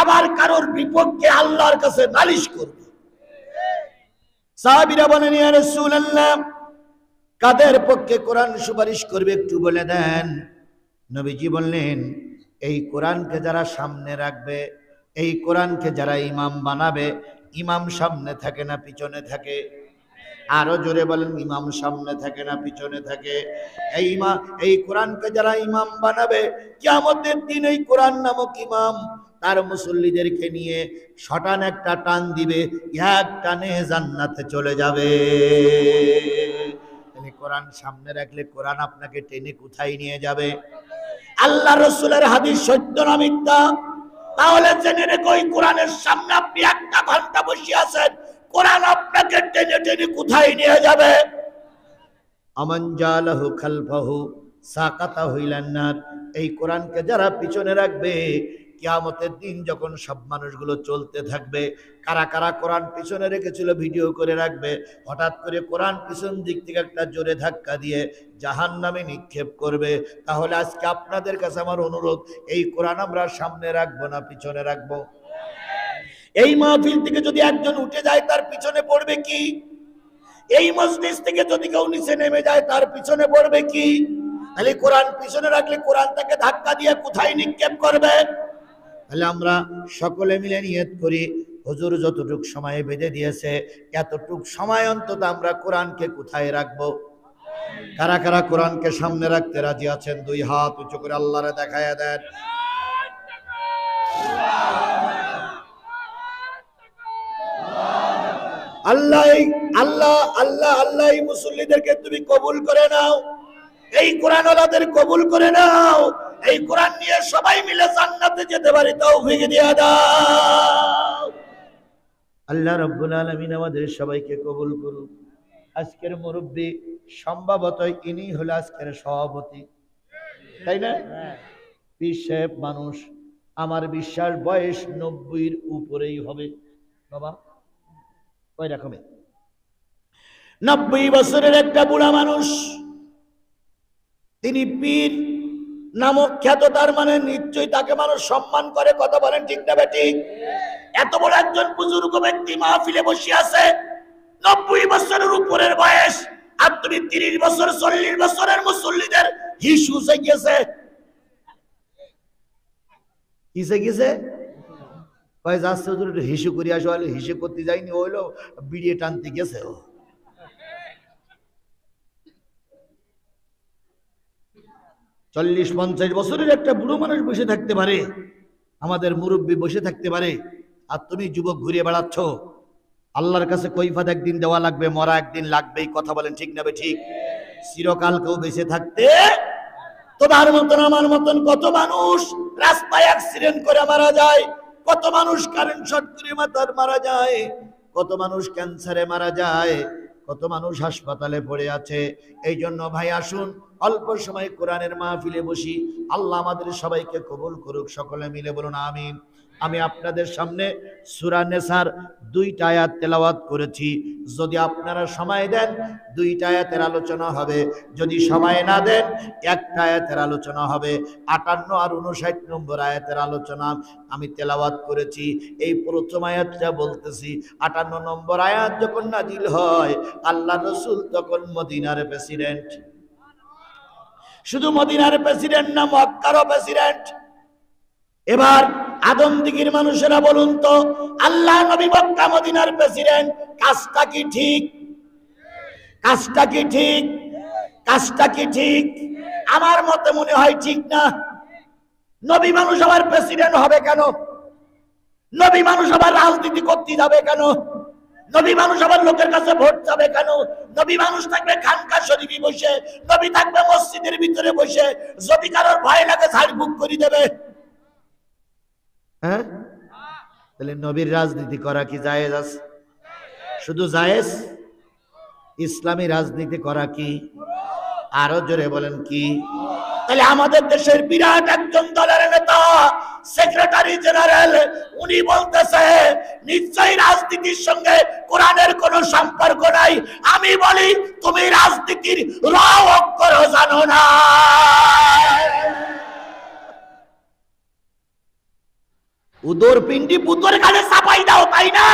আবার কারোর বিপক্ষে আল্লাহর কাছে নালিশ করবে। সাহাবীরা বলেন ইয়া রাসূলুল্লাহ, কাদের পক্ষে কোরআন সুপারিশ করবে একটু বলে দেন। নবীজি বললেন এই কোরআনকে যারা সামনে রাখবে, এই কোরআনকে যারা ইমাম বানাবে, ইমাম সামনে থাকে না পিছনে থাকে? আরো জোরে বলেন, ইমাম সামনে থাকে না পিছনে থাকে? এই কোরআনকে যারা ইমাম বানাবে, কিয়ামতের দিন এই কোরআন নামক ইমাম তার মুসল্লিদেরকে নিয়ে শটান একটা টান দিবে, এক টানে জান্নাতে চলে যাবে। কোরআন সামনে রাখলে কোরআন আপনাকে টেনে কোথায় নিয়ে যাবে? আল্লাহ রাসূলের হাদিস সত্য না মিথ্যা? তাহলে জেনে রেখো, ওই কোরআনের সামনে আপনি একটা ঘন্টা বসে আছেন, কোরআন আপনাকে টেনে টেনে কোথায় নিয়ে যাবে? আমান জালাহু খালফাহু সাকাতাহু ইলান নার। এই কোরআনকে যারা পিছনে রাখবে, কিয়ামতের দিন যখন সব মানুষগুলো চলতে থাকবে, কারা কারা কোরআন পিছনে রেখেছিল ভিডিও করে রাখবে, হঠাৎ করে কোরআন পিছন দিক থেকে একটা জোরে ধাক্কা দিয়ে জাহান্নামে নিক্ষেপ করবে। তাহলে আজকে আপনাদের কাছে আমার অনুরোধ, এই কোরআন আমরা সামনে রাখবো না পিছনে রাখবো? এই মাহফিল থেকে যদি একজন উঠে যায় তার পিছনে পড়বে কি? এই মজলিস থেকে যদি কেউ নিচে নেমে যায় তার পিছনে পড়বে কি? তাহলে কোরআন পিছনে রাখলে কোরআন তাকে ধাক্কা দিয়ে কোথায় নিক্ষেপ করবে? তাহলে আমরা সকলে মিলে নিয়ত করি, হুজুর যতটুক সময় বেঁধে দিয়েছে এতটুক সময় অন্তত আমরা কোরআনকে কোথায় রাখবো? কারা কারা কোরআনকে সামনে রাখতে রাজি আছেন? দুই হাত উঁচু করে আল্লাহরে দেখায়া দেন। আল্লাহ আল্লাহ আল্লাহ আল্লাহ এই মুসল্লিদেরকে তুমি কবুল করে নাও, এই কোরআনওয়ালাদের কবুল করে নাও, এই কোরআন নিয়ে সবাই মিলে জান্নাতে যেতে পারি তৌফিক দিয়ে দাও। আল্লাহ রাব্বুল আলামিন আমাদের সবাইকে কবুল করুন। আজকের মুরব্বী সম্ভবত ইনি হলো আজকের সভাপতি, তাই না? পীর সাহেব মানুষ, আমার বিশ্বাস বয়স 90-এর উপরেই হবে। বাবা ওই রকমই 90 বছরের একটা বুড়া মানুষ, তিনি পীর নামক খ্যাত, তার মানে নিশ্চয়ই তাকে মানুষ সম্মান করে। কথা বলেন ঠিক না বেঠিক? এত বড় একজন বুজুর্গ ব্যক্তি মাহফিলে বসে আছে, 90 বছরের উপরের বয়স, আর তুমি 30 বছর 40 বছরের মুসল্লিদের হিসু গেছে। কিসে গেছে? কয় যাচ্ছে হুজুর একটু হিসু করে আসো। হিসু করতে যায়নি, হইলো বিড়িয়ে টানতে গেছে। 40-50 বছরের একটা বুড়ো মানুষ বসে থাকতে পারে, আমাদের মুরব্বী বসে থাকতে পারে, আর তুমি যুবক ঘুরে বেড়াচ্ছ। আল্লাহর কাছে কৈফাত একদিন দেওয়া লাগবে, মরা একদিন লাগবেই। কথা বলেন ঠিক না ঠিক? চিরকাল কেউ বেঁচে থাকতে, তোমার মতন আমার মতন কত মানুষ রাস্তায় অ্যাক্সিডেন্ট করে মারা যায়, কত মানুষ কারেন্ট শর্ট করে মারা যায়, কত মানুষ ক্যান্সারে মারা যায়, কত মানুষ হাসপাতালে পড়ে আছে। এই জন্য ভাই আসুন অল্প সময় কোরআনের মাহফিলে বসি। আল্লাহ আমাদের সবাইকে কবুল করুক, সকলে মিলে বলুন আমিন। আমি আপনাদের সামনে সূরা নেসার 2টা আয়াত তেলাওয়াত করেছি। যদি আপনারা সময় দেন 2টা আয়াতের আলোচনা হবে, যদি সময় না দেন 1টা আয়াতের আলোচনা হবে। 58 আর 59 নম্বর আয়াতের আলোচনা আমি তেলাওয়াত করেছি। এই প্রথম আয়াতটা বলতেছি, 58 নম্বর আয়াত যখন নাজিল হয়, আল্লাহ রাসূল তখন মদিনার প্রেসিডেন্ট। শুধু মদিনার প্রেসিডেন্ট না, মক্কারও প্রেসিডেন্ট। এবার আদমদিঘির মানুষেরা বলুন তো, আল্লাহ নবী মক্কা মদিনার প্রেসিডেন্ট, কাজটা কি ঠিক? কাজটা কি ঠিক? কাজটা কি ঠিক? আমার মতে মনে হয় ঠিক না। নবী মানুষ আবার প্রেসিডেন্ট হবে কেন? নবী মানুষ আবার রাজনীতি করতে যাবে কেন? নবী মানুষ আবার লোকের কাছে ভোট যাবে কেন? নবী মানুষ থাকবে খানকা শরীফে বসে, নবী থাকবে মসজিদের ভিতরে বসে, যদি কারোর ভয় লাগে ঝাড় বুক করে দেবে। হ্যাঁ, তাহলে নবীর রাজনীতি করা কি জায়েজ আছে? শুধু জায়েজ? ইসলামী রাজনীতি করা কি? আরো জোরে বলেন কি? তাহলে আমাদের দেশের বিরাট একজন দলের নেতা, সেক্রেটারি জেনারেল, উনি বলতেছে নিশ্চয়ই রাজনীতির সঙ্গে কোরআনের কোনো সম্পর্ক নাই। আমি বলি তুমি রাজনীতির র অক্ষর জানো না। উদর পিন্ডি পুতর কানে চাপাই দাও, তাই না?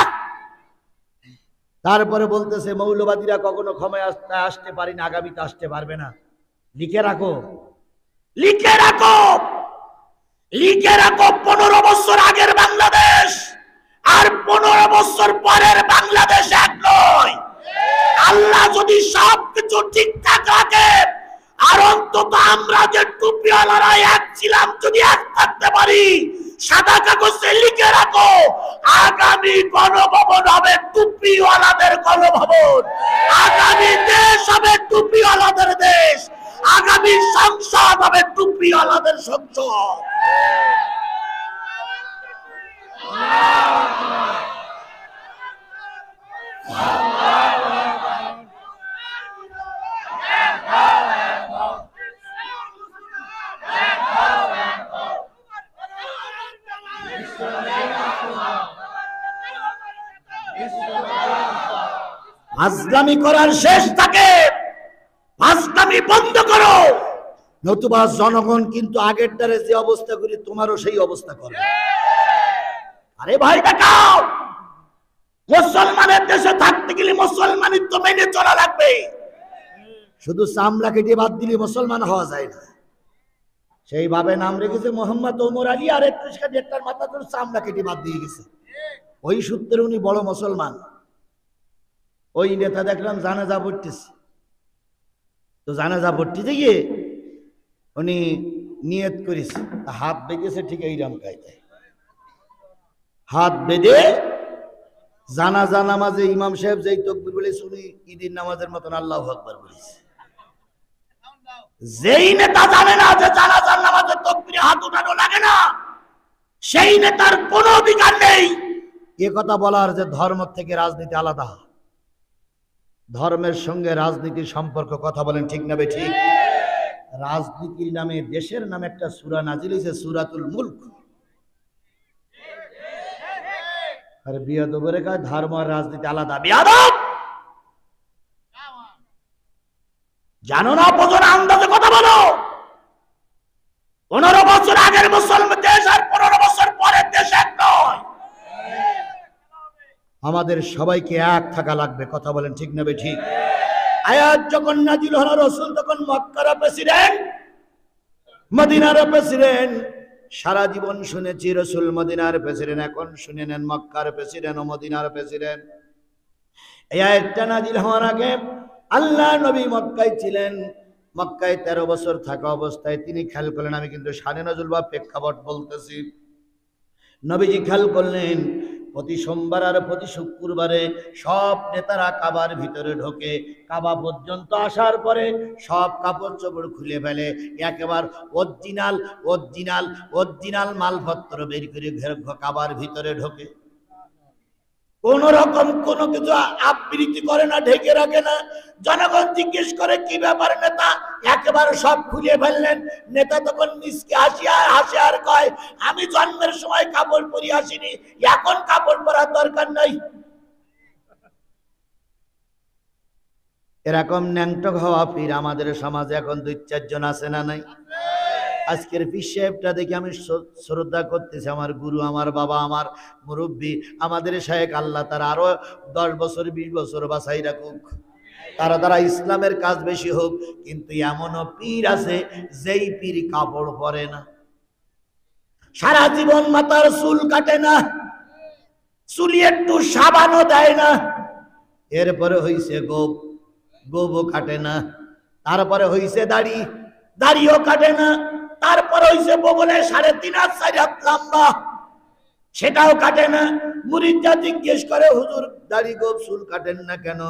তারপরে বলতেছে মৌলবাদীরা কখনো ক্ষমায় আসতে পারি না, আগামীতে আসতে পারবে না। লিখে রাখো, লিখে রাখো, লিখে রাখো। 15 বছর আগের বাংলাদেশ আর 15 বছর পরের বাংলাদেশ এক নয়। আল্লাহ যদি সবকিছু ঠিকঠাক রাখে, আর অন্তত আমরা যে টুপিওয়ালারা এক ছিলাম, যদি এক থাকতে পারি, সাদা কাগজে লিখে রাখো, আগামী গণভবন হবে টুপিওয়ালাদের গণভবন, আগামী দেশ হবে টুপিওয়ালা টুপি আলাদের সংসদ। ফাজলামি করার শেষ থাকে, ফাজলামি বন্ধ করো, নতুবা জনগণ কিন্তু আগের দ্বারে যে অবস্থা করি তোমারও সেই অবস্থা করে। আরে ভাই দেখাও, মুসলমানের দেশে থাকতে গেলে মুসলমানের তো মেনে চলা লাগবে। শুধু চামড়া কেটে বাদ দিলে মুসলমান হওয়া যায় না। সেইভাবে নাম রেখেছে মোহাম্মদ ওমর আলী, আর 31 মাথা তোর চামড়া কেটে বাদ দিয়ে গেছে। ওই সূত্রে উনি বড় মুসলমান। ওই নেতা দেখলাম জানাজা পড়তেছে, তো জানাজা পড়তে গিয়ে উনি নিয়ত করেছে, হাত বেঁধেছে ঠিক এইরকম কায়দায়, হাত বেঁধে জানাজা নামাজে ইমাম সাহেব যেই তাকবীর বলেছে উনি ঈদের নামাজের মতন আল্লাহু আকবার বলেছে। যেই নেতা জানে না যে জানাজার নামাজের তাকবীরে হাত উঠানো লাগে না, সেই নেতার কোনো অধিকার নেই এ কথা বলার যে ধর্ম থেকে রাজনীতি আলাদা, ধর্মের সঙ্গে রাজনীতির সম্পর্ক। কথা বলেন ঠিক না বেঠিক? রাজনীতির নামে দেশের নামে একটা সূরা নাজিল হয়েছে, সূরাতুল মুলক। আর বিয়াদবের কাজ ধর্ম আর রাজনীতি আলাদা। বিয়াদব জানো না, বোঝো না, আন্দাজে কথা বলো। 15 বছর আগের মুসলমান দেশ আর 15 বছর পরের দেশ এক নয়। আমাদের সবাইকে এক থাকা লাগবে। কথা বলেন ঠিক না বেঠিক? আয়াত যখন নাজিল হলো, রাসূল তখন মক্কার প্রেসিডেন্ট, মদিনার প্রেসিডেন্ট। সারা জীবন শুনেছি রাসূল মদিনার প্রেসিডেন্ট, এখন শুনে নেন মক্কার প্রেসিডেন্ট ও মদিনার প্রেসিডেন্ট। এই আয়াতটা নাজিল হওয়ার আগে আল্লাহ নবী মক্কায় ছিলেন। মক্কায় 13 বছর থাকা অবস্থায় তিনি খেয়াল করলেন, আমি কিন্তু শানে নজুল বা প্রেক্ষাপট বলতেছি, নবীজি খেয়াল করলেন প্রতি সোমবার আর প্রতি শুক্রবারে সব নেতারা কাবার ভিতরে ঢোকে, কাবা পর্যন্ত আসার পরে সব কাপড় চোপড় খুলে ফেলে, একেবারে অরিজিনাল মালপত্র বের করে কাবার ভিতরে ঢোকে। কোন রকম কোনো কিছু আবৃত্তি করে না, ঢেকে রাখে না। জনগণ জিজ্ঞেস করে কি ব্যাপার নেতা, একেবারে সব খুলে ফেললেন। নেতা তখন মিসকে হাসি আর কয়, আমি জন্মের সময় কাপড় পরে আসিনি, এখন কাপড় পরার দরকার নাই। এরকম ন্যাংটক হওয়া পীর আমাদের সমাজে এখন 2-4 জন আছে না নাই? আজকের পীর সাহেবটা দেখে আমি শ্রদ্ধা করতেছি, আমার গুরু, আমার বাবা, আমার মুরব্বী, আমাদের শায়েখ। আল্লাহ তার আরো 10 বছর 20 বছর বাঁচাই রাখুক, তারা দ্বারা ইসলামের কাজ বেশি হোক। কিন্তু এমনও পীর আছে যেই পীর কাপড় পরে না, সারা জীবন মাথার চুল কাটে না, চুলি একটু সাবানও দেয় না। এরপরে হইছে গোবও কাটে না, তারপরে হইছে দাড়িও কাটে না, তারপরে হইছে বগলে 3.5 হাত 4 হাত লম্বা, সেটাও কাটে না। মুরিদরা জিজ্ঞেস করে, হুজুর দাড়ি গোব চুল কাটেন না কেন?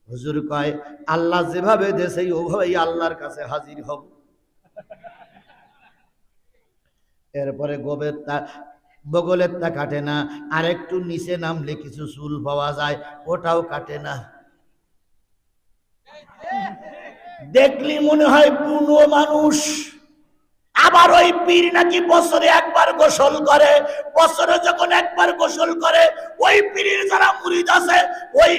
হুজুর কয়, আল্লাহ যেভাবে দেশে ওভাবেই আল্লাহর কাছে হাজির হব। এরপরে বগলের তা কাটে না, আর একটু নিচে নামলে কিছু চুল পাওয়া যায়, ওটাও কাটে না। দেখলি মনে হয় বুনো মানুষ। আবার ওই পীর নাকি বছরে একবার গোসল করে। বছরে যখন একবার গোসল করে, ওই পীরের যারা মুরিদ আছে, ওই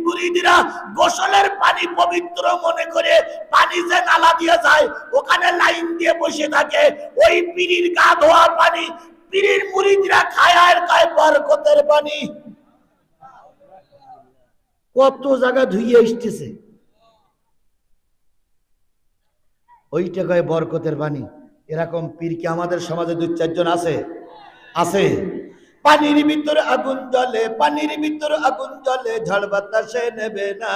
মুরিদরা গোসলের পানি পবিত্র মনে করে পানি যে নালা দিয়ে যায়, ওখানে লাইন দিয়ে বসে থাকে। ওই পীরের গা ধোয়া পানি পীরের মুরিদরা খায় আর খায় বরকতের পানি। কত জায়গা ধুইয়ে আসতেছে, ওইটা কয় বরকতের পানি। এরকম পীর কি আমাদের সমাজে 2-4 জন আছে? পানির ভিতর আগুন জ্বলে, পানির ভিতর আগুন জ্বলে, ঝড় বাতাসে নেবে না।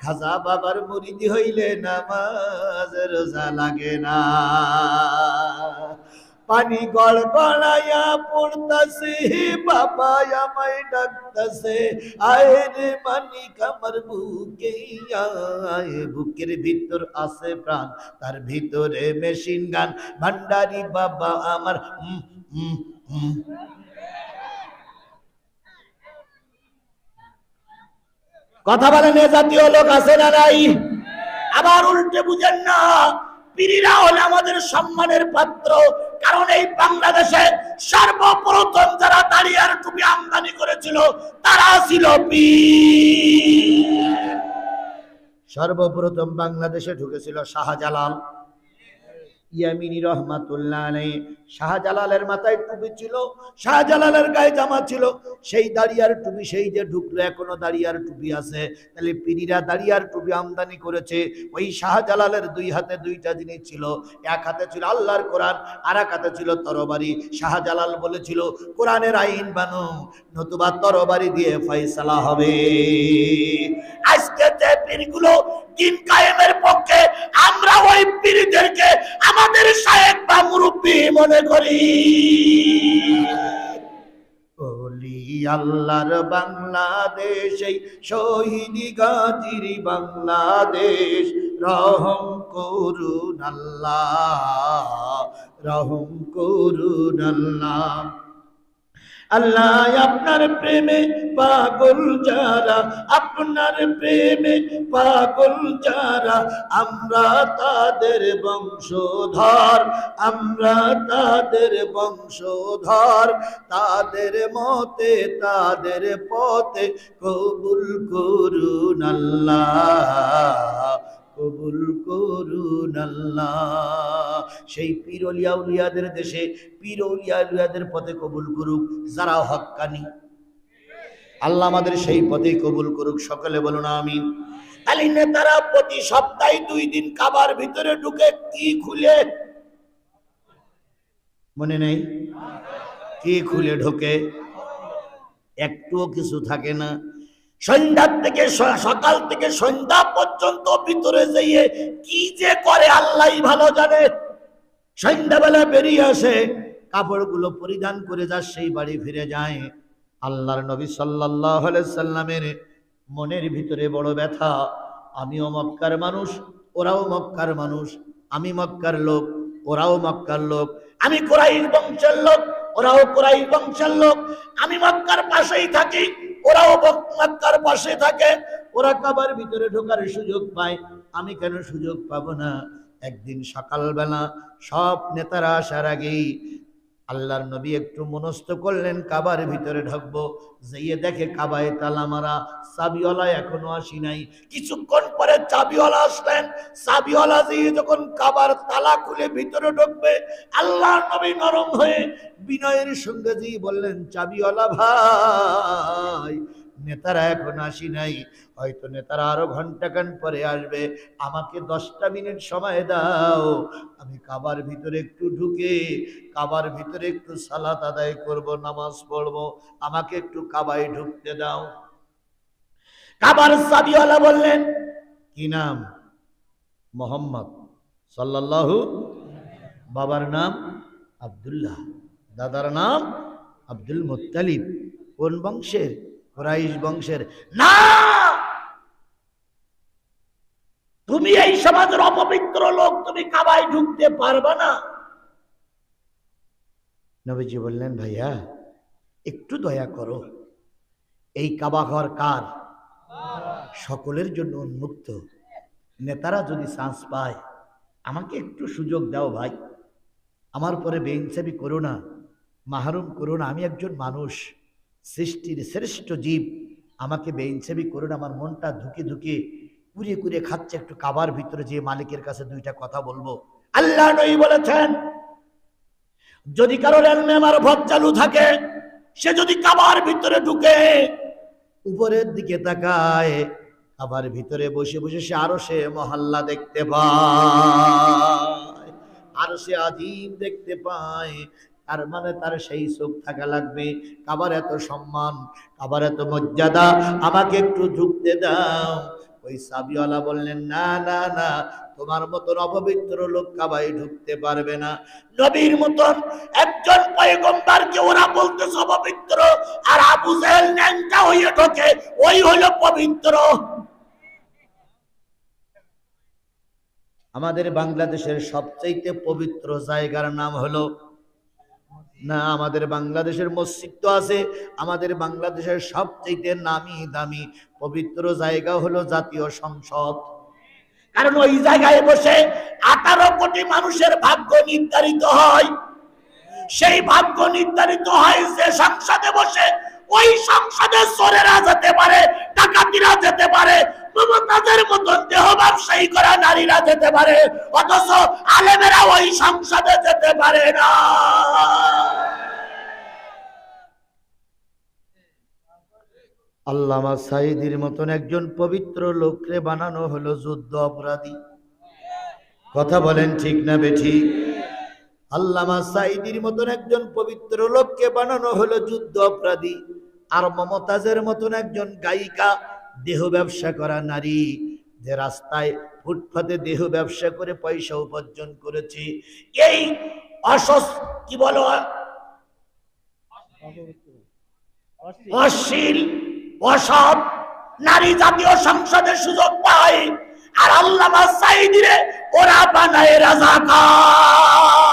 খাজা বাবার মুরিদি হইলে নামাজ রোজা লাগে না। পানি গড়গড়াইয়া পড়তাছে, বাবা আমায় ডাকতাছে, আয় রে মানিক আমার বুকে আয়। বুকের ভিতর আছে প্রাণ, তার ভিতরে মেশিন গান, ভান্ডারি বাবা আমার। কথা বলেন, এ জাতীয় লোক আছে না নাই? আবার উল্টে বুঝেন না, পীরিরা হল আমাদের সম্মানের পাত্র। কারণ এই বাংলাদেশে সর্বপ্রথম যারা দাড়ি আর টুপি আমদানি করেছিল তারা ছিল পীর। সর্বপ্রথম বাংলাদেশে ঢুকেছিল শাহজালাল ইয়ামিনী রহমাতুল্লাহ আলাইহি। শাহজালালের মাথায় টুপি ছিল, শাহজালালের গায়ে জামা ছিল, সেই দাড়িয়ার টুপি সেই যে ঢুকলো এখনো দাড়িয়ার টুপি আছে। তাহলে পীরিরা দাড়িয়ার টুপি আমদানি করেছে। ওই শাহজালালের দুই হাতে দুইটা জিনিস ছিল, এক হাতে ছিল আল্লাহর কোরআন, আর এক হাতে ছিল তরবারি। শাহজালাল বলেছিল কোরআনের আইন বানো, নতুবা তরবারি দিয়ে ফয়সালা হবে। আজকে যে পীরগুলো দিন কায়েমের পক্ষে, আমরা ওই পীরদেরকে আমাদের শায়েখ বা মুরব্বি মনে করি। ওলি আল্লাহর বাংলাদেশ, এই শহীদ গাজীর বাংলাদেশ, রহম করুন আল্লাহ, রহম করুন আল্লাহ। আল্লাহ আপনার প্রেমে পাগল যারা, আপনার প্রেমে পাগল যারা, আমরা তাদের বংশধর, আমরা তাদের বংশধর। তাদের মতে তাদের পথে কবুল করুন আল্লাহ, কবুল করুন আল্লাহ। সেই পীর ওলিয়া উলিয়াদের দেশে পীর ওলিয়া উলিয়াদের পথে কবুল করুক যারা হক্কানি। আল্লাহ আমাদের সেই পথে কবুল করুক, সকলে বলুন আমিন। তাহলে নেতারা প্রতি সপ্তাহে 2 দিন কাবার ভিতরে ঢুকে কি খুলে, মনে নেই? কি খুলে ঢোকে? একটুও কিছু থাকে না। সন্ধ্যা থেকে সকাল থেকে সন্ধ্যা পর্যন্ত ভিতরে যেয়ে কি যে করে আল্লাহই ভালো জানে। সন্ধ্যাবেলা বেরিয়ে আসে, কাপড়গুলো পরিধান করে যা সেই বাড়ি ফিরে যায়। আল্লাহর নবী সাল্লাল্লাহু আলাইহি সাল্লামের মনের ভিতরে বড় ব্যথা। আমিও মক্কার মানুষ, ওরাও মক্কার মানুষ, আমি মক্কার লোক, ওরাও মক্কার লোক, আমি কুরাইশ বংশের লোক, ওরাও কুরাইশ বংশের লোক, আমি মক্কার পাশেই থাকি, ওরাও মক্কার পাশে থাকে। ওরা কাবার ভিতরে ঢোকার সুযোগ পায়, আমি কেন সুযোগ পাবো না? একদিন সকালবেলা সব নেতারা আসার আগেই আল্লাহর নবী একটু মনস্থ করলেন কাবার ভিতরে ঢুকবো। যেয়ে দেখে কাবায় তালা মারা, চাবিওয়ালা এখনো আসি নাই। কিছুক্ষণ পরে চাবিওয়ালা আসলেন। চাবিওয়ালা যেয়ে যখন কাবার তালা খুলে ভিতরে ঢুকবে, আল্লাহর নবী নরম হয়ে বিনয়ের সঙ্গে যেয়ে বললেন, চাবিওয়ালা ভাই, নেতারা এখন আসি নাই, হয়তো নেতারা আরো ঘন্টাখান পরে আসবে, আমাকে 10টা মিনিট সময় দাও, আমি কাবার ভিতরে একটু ঢুকে কাবার ভিতরে একটু সালাত আদায় করব, নামাজ পড়বো, আমাকে একটু কাবায় ঢুকতে দাও। কাবার চাবিওয়ালা বললেন, কি নাম? মোহাম্মদ সাল্লাল্লাহু। বাবার নাম আব্দুল্লাহ, দাদার নাম আব্দুল মুত্তালিব। কোন বংশের? কুরাইশ বংশের। না, তুমি এই সমাজের অপবিত্র লোক, তুমি কাবায় ঢুকতে পারবে না। নবীজি বললেন, ভাইয়া একটু দয়া করো, এই কাবা ঘর কার? সকলের জন্য উন্মুক্ত। নেতারা যদি চান্স পায়, আমাকে একটু সুযোগ দাও ভাই, আমার পরে বেইনসাফি করো না, মাহরুম করো না, আমি একজন মানুষ, সৃষ্টির শ্রেষ্ঠ জীব, আমাকে বেইনসাফি করো না, আমার মনটা ধুকে ধুকে কুড়িয়ে কুড়িয়ে খাচ্ছে, একটু কাবার ভিতরে যে মালিকের কাছে 2টা কথা বলবো। আল্লাহ নবী বলেছেন, যদি কারোর ইলমে মারফত চালু থাকে, সে যদি কাবার ভিতরে ঢুকে উপরের দিকে তাকায়, কাবার ভিতরে বসে বসে সে আরশে মহল্লা দেখতে পায়, আরশে আজিম দেখতে পায়। তার মানে তার সেই চোখ থাকা লাগবে, কাবার এত সম্মান, কাবার এত মর্যাদা, আমাকে একটু ঢুকতে দাও। ওই সাবিওয়ালা বললেন, না না না, তোমার মতন অপবিত্র লোক কাবায় ঢুকতে পারবে না। নবীর মতন একজন পয়গম্বরকে ওরা বলতেছে অপবিত্র, আর আবু জেহেল ন্যাংটা হয়ে ঢোকে, ওই হলো পবিত্র। আমাদের বাংলাদেশের সবচেয়ে পবিত্র জায়গার নাম হলো, না আমাদের বাংলাদেশের মসজিদ তো আছে, আমাদের বাংলাদেশের সবচেয়ে নামি দামি পবিত্র জায়গা হলো জাতীয় সংসদ। কারণ ওই জায়গায় বসে 18 কোটি মানুষের ভাগ্য নির্ধারিত হয়। সেই ভাগ্য নির্ধারিত হয় যে সংসদে বসে, ওই সংসদে চোরেরা যেতে পারে, ডাকাতিরা যেতে পারে, মমতাজের মতন দেহ ব্যবসায়ী করা নারীরা যেতে পারে, অথচ আলেমেরা ওই সংসদে যেতে পারে না। আল্লামা সাঈদীর মতন একজন পবিত্র লোককে বানানো হলো যুদ্ধ অপরাধী। কথা বলেন ঠিক না বেঠিক? আল্লামা সাঈদীর মতন একজন পবিত্র লোককে বানানো হলো যুদ্ধ অপরাধী। আর মমতাজের মতন একজন গায়িকা, দেহ ব্যবসা করা নারী, যে রাস্তায় ফুটপাতে দেহ ব্যবসা করে পয়সা উপার্জন করেছে, এই কি বলো অশ্লীল অসৎ নারী জাতীয় সংসদের সুযোগ পায়, আর আল্লামা সাঈদীরে ওরা বানায় রাজাকার।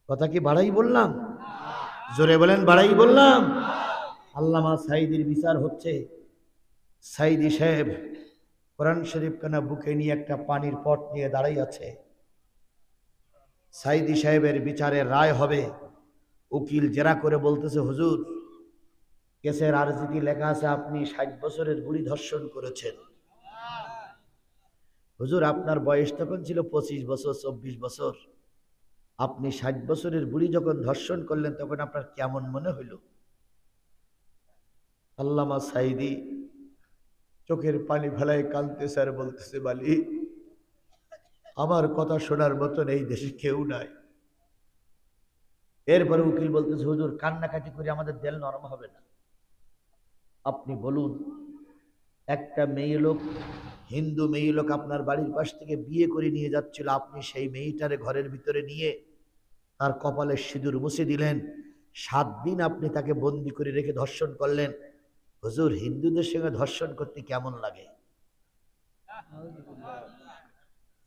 কথা কি বাড়াই বললাম? জোরে বলেন, বাড়াই বললাম? আল্লামা সাঈদীর বিচার হচ্ছে। সাঈদী সাহেব কোরআন শরীফ কানা বুকে নিয়ে একটা পানির পট নিয়ে দাঁড়াই আছে। সাঈদী সাহেবের বিচারের রায় হবে। উকিল জেরা করে বলতেছে, হুজুর কেসের আরজিতে লেখা আছে আপনি 60 বছরের বুড়ি ধর্ষণ করেছেন। হুজুর আপনার বয়স তখন ছিল 25 বছর 24 বছর, আপনি 60 বছরের বুড়ি যখন ধর্ষণ করলেন তখন আপনার কেমন মনে হইল? আল্লামা সাঈদী চোখের পানি ফেলায় কাঁদতেছে আর বলতেছে, বালি আমার কথা শোনার মতন এই দেশে কেউ নাই। এরপরে উকিল বলতেছে, হুজুর কান্নাকাটি করে আমাদের দিল নরম হবে না, আপনি বলুন একটা মেয়ে লোক, হিন্দু মেয়ে লোক আপনার বাড়ির পাশ থেকে বিয়ে করে নিয়ে যাচ্ছিল, আপনি সেই মেয়েটারে ঘরের ভিতরে নিয়ে তার কপালে সিঁদুর মুছে দিলেন, 7 দিন আপনি তাকে বন্দি করে রেখে ধর্ষণ করলেন। হুজুর হিন্দুদের সঙ্গে ধর্ষণ করতে কেমন লাগে?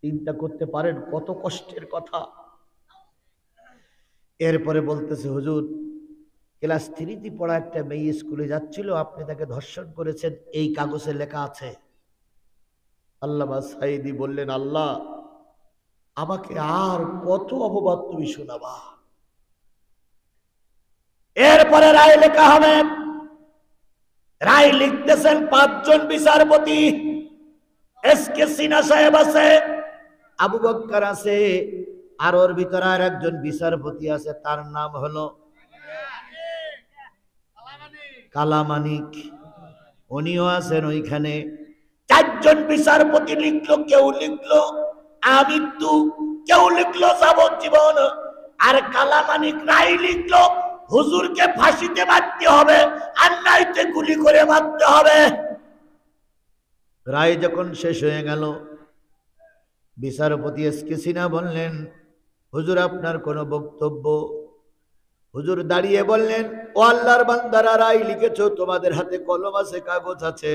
চিন্তা করতে পারেন কত কষ্টের কথা। এরপরে বলতেছে, হুজুর ক্লাস 3 পড়া একটা মেয়ে স্কুলে যাচ্ছিল, আপনি তাকে ধর্ষণ করেছেন, এই কাগজে লেখা আছে। আল্লামা সাঈদী বললেন, আল্লাহ আমাকে আর কত অপবাদ তুমি শোনাবা? এরপরে রায় লেখা হবে। রায় লিখতেছেন 5 জন বিচারপতি। এসকে সিনহা সাহেব আছে, আবু বকর আছে, আর ওর ভিতরে আর একজন বিচারপতি আছে, তার নাম হলো কালামানিক, উনিও আছেন ওইখানে। 4 জন বিচারপতি লিখলো, কেউ লিখলো আমৃত্যু, কেউ লিখলো যাবজ্জীবন, আর কালামানিক রায় লিখলো হুজুরকে ফাঁসিতে মারতে হবে আর নাইতে গুলি করে মারতে হবে। রায় যখন শেষ হয়ে গেল, বিচারপতি এসকে সিনহা বললেন, হুজুর আপনার কোনো বক্তব্য? হুজুর দাঁড়িয়ে বললেন, ও আল্লাহর বান্দারা, রায় লিখেছো, তোমাদের হাতে কলম আছে, কাগজ আছে,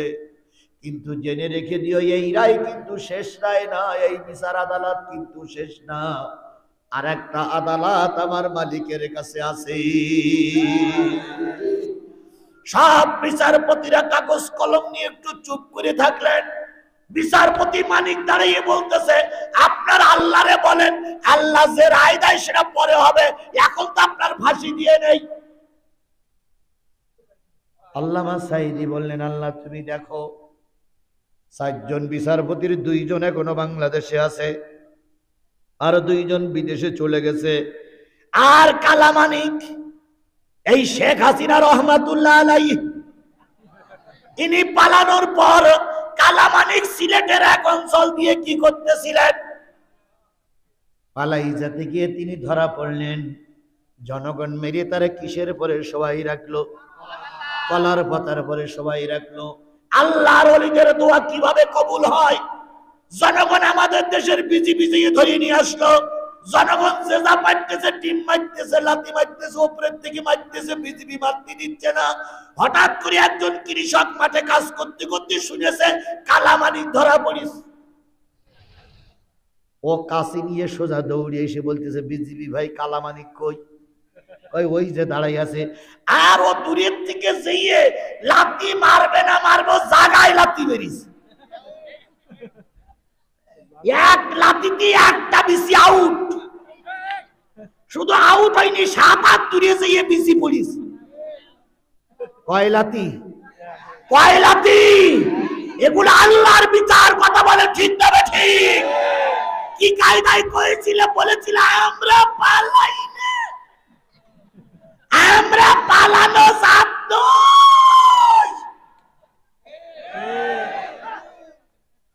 কিন্তু জেনে রেখে দিও এই রায় কিন্তু শেষ রায় না, এই বিচার আদালত কিন্তু শেষ না, আর একটা আদালত আমার মালিকের কাছে আছে। সব বিচারপতিরা কাগজ কলম নিয়ে একটু চুপ করে থাকলেন। বিচারপতি মানিক দাঁড়িয়ে বলতেছে, আপনার আল্লাহরে বলেন, আল্লাহ যে রায় দেয় সেটা পরে হবে, এখন তো আপনার ফাঁসি দিয়ে নেই। আল্লামা সাঈদী বললেন, আল্লাহ তুমি দেখো 4 জন বিচারপতির 2 জন এখনো বাংলাদেশে আছে, আর 2 জন বিদেশে চলে গেছে। আর কালামানিক, এই শেখ হাসিনা রহমাতুল্লাহ আলাইহি, ইনি পালানোর পর কালামানিক সিলেটের এক অঞ্চল দিয়ে কি করতেছিলেন? পালাই যেতে গিয়ে তিনি ধরা পড়লেন। জনগণ মেরে তারা কিসের পরে সবাই রাখলো? কলার পাতার পরে সবাই রাখলো। আল্লাহর ওলিদের দোয়া কিভাবে কবুল হয়? জনগণ আমাদের দেশের বিজিবি ধরে নিয়ে আসলো। জনগণ জেজা মারতেছে, টিম মারতেছে, লাথি মারতেছে, উপরের থেকে মারতেছে, বিজিবি মারতে দিচ্ছে না। হঠাৎ করে একজন কৃষক মাঠে কাজ করতে করতে শুনেছে কালামানিক ধরা পড়িস। ও কাশি নিয়ে সোজা দৌড়ে এসে বলতেছে, বিজিবি ভাই কালামানিক কই? ওই যে দাঁড়াই আছে। আর ও দূরের থেকে যেয়ে লাথি মারবে না মারবো, জায়গায় লাথি বেরিস। এক লাথিতে একটা বিসি আউট। শুধু আউট হয়নি, 7 দূরে যেয়ে বিসি পড়িস। কয় লাথি? কয় লাথি? এগুলো আল্লাহর বিচার। কথা বলে ঠিক না ঠিক? কি কায়দায় করেছিল? বলেছিল আমরা পালাই না, আমরা পালানো জাত নই।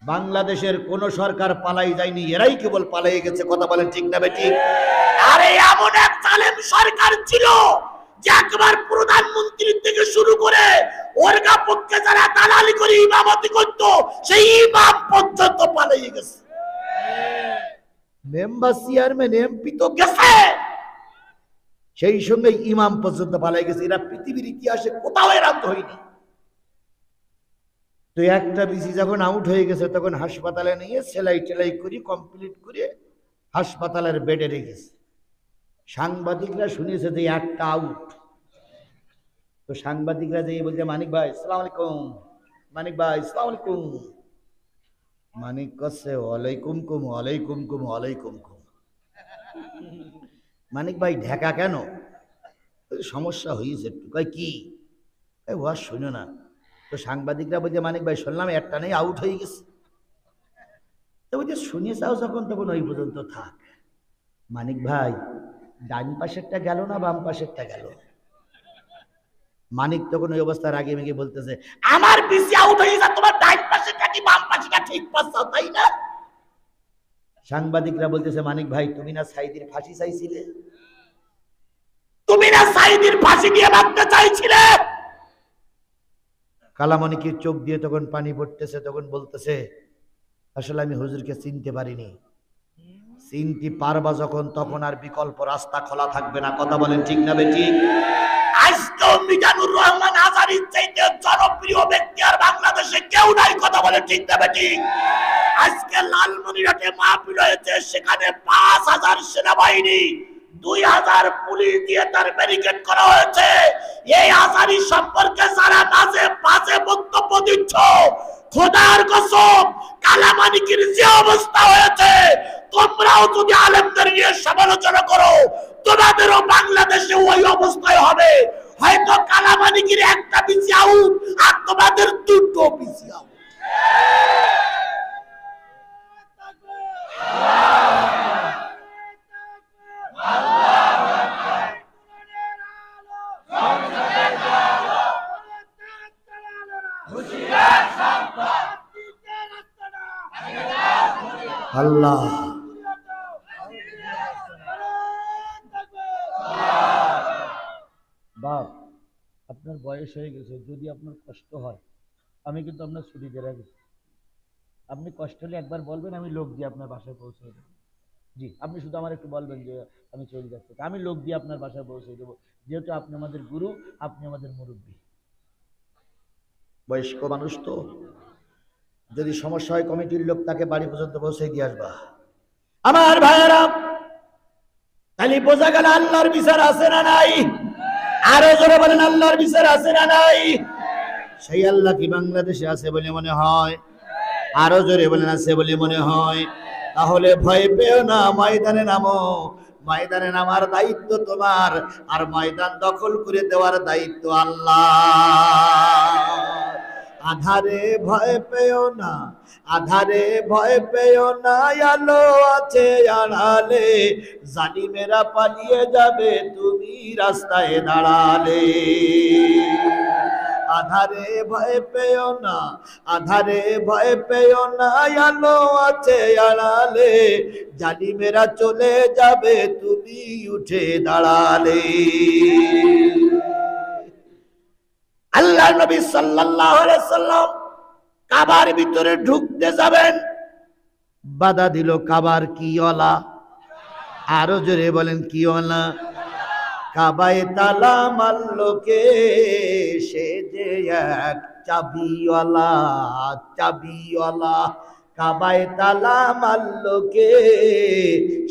বাংলাদেশের কোন সরকার পালাই যায়নি, এরাই কেবল পালাই গেছে। কথা বলেন ঠিক না ঠিক? আরে এমন এক জালেম সরকার ছিল যে একবার প্রধানমন্ত্রী থেকে শুরু করে ওরগা পক্ষে যারা দালালি করে ইমামতি করত, সেই ইমাম পর্যন্ত পালাই গেছে। মেম্বার, চেয়ারম্যান, এমপি তো গেছে, সেই সঙ্গে ইমাম পর্যন্ত পালাই গেছে। এরা পৃথিবীর ইতিহাসে কোথাও এরকম হয়নি। তো একটা বিসি যখন আউট হয়ে গেছে তখন হাসপাতালে নিয়ে সেলাই টেলাই করে কমপ্লিট করে হাসপাতালের বেডে রেখেছে। সাংবাদিকরা শুনেছে যে একটা আউট। তো সাংবাদিকরা যে বলছে, মানিক ভাই আসসালামু আলাইকুম, মানিক ভাই আসসালামু আলাইকুম। মানিক কাছে ওয়ালাইকুম কুম, ওয়ালাইকুম কুম, ওয়ালাইকুম কুম। মানিক ভাই ঢাকা কেন? সমস্যা হয়েছে একটু। কয় কি? ও শোনো না। তো সাংবাদিকরা বলছে, মানিক ভাই শুনলাম একটা নেই, আউট হয়ে গেছে। তো বলছে শুনে চাও যখন তখন ওই পর্যন্ত থাক। মানিক ভাই ডান পাশেরটা গেল না বাম পাশেরটা গেল? মানিক তখন ওই অবস্থার আগে মেগে বলতেছে, আমার বিসি আউট হয়ে গেছে, তোমার ডান পাশেরটা কি বাম পাশেরটা ঠিক পাচ্ছো তাই না? সাংবাদিকরা বলতেছে, মানিক ভাই তুমি না সাইদির ফাঁসি চাইছিলে, তুমি না সাইদির ফাঁসি দিয়ে মারতে চাইছিলে? কালামানিকের চোখ দিয়ে তখন পানি পড়তেছে। তখন বলতেছে, আসলে আমি হুজুরকে চিনতে পারিনি। চিনতে পারবা যখন তখন আর বিকল্প রাস্তা খোলা থাকবে না। কথা বলেন ঠিক না বেঠিক? আজকেও মিজানুর রহমান আজারির চাইতে জনপ্রিয় ব্যক্তি আর বাংলাদেশে কেউ নাই। কথা বলেন ঠিক না বেঠিক? আজকে লালমনিরহাটে মাহফিল হয়েছে, সেখানে 5000 সেনাবাহিনী, 2000 পুলিশ দিয়ে তার ব্যারিকেড করা হয়েছে। এই আজারি সম্পর্কে যারা মাঝে মাঝে বক্তব্য দিচ্ছ, খোদার কসম কালামানিকের যে অবস্থা হয়েছে, তোমরাও যদি আলেমদের নিয়ে সমালোচনা করো, তোমাদেরও বাংলাদেশে ওই অবস্থায় হবে। হয়তো কালামানিকের একটা বিসি আউট আর তোমাদের দুটো বিসি আউট। আল্লাহ বাপ, আপনার বয়স হয়ে গেছে, যদি আপনার কষ্ট হয় আমি কিন্তু আপনার ছুটি দিয়ে রাখি। আপনি কষ্ট হলে একবার বলবেন, আমি লোক দিয়ে আপনার বাসায় পৌঁছে দেবো। জি, আপনি শুধু আমার একটু বলবেন যে আমি চলে যাচ্ছি, আমি লোক দিয়ে আপনার বাসায় পৌঁছে দেবো। যেহেতু আপনি আমাদের গুরু, আপনি আমাদের মুরব্বী, বয়স্ক মানুষ, তো যদি সমস্যা হয় কমিটির লোক তাকে বাড়ি পর্যন্ত পৌঁছে দিয়ে আসবা। আমার ভাইয়েরা, তাহলে বোঝা গেল আল্লাহর বিচার আছে না নাই? আরো জোরে বলেন, আল্লাহর বিচার আছে না নাই? সেই আল্লাহ কি বাংলাদেশে আছে বলে মনে হয়? আরো জোরে বলেন, আছে বলে মনে হয়? তাহলে ভয় পেও না, ময়দানে নামো। ময়দানে নামার দায়িত্ব তোমার, আর ময়দান দখল করে দেওয়ার দায়িত্ব আল্লাহ। আধারে ভয় পেও না, আধারে ভয় পেও না, আলো আছে আড়ালে। জালিমেরা পালিয়ে যাবে, তুমি রাস্তায় দাঁড়ালে। আধারে ভয় পেও না, আধারে ভয় পেও না, আলো আছে আড়ালে। জালিমেরা চলে যাবে, তুমি উঠে দাঁড়ালে। আল্লাহ নবী সাল্লাল্লাহু আলাইহি সাল্লাম কাবার ভিতরে ঢুকতে যাবেন, বাধা দিল কাবার কিওয়ালা। আরো জোরে বলেন কিওয়ালা। কাবায় তালা মারলো কে, সে যে এক চাবিওয়ালা, চাবিওয়ালা। কাবায় তালা মারলো কে,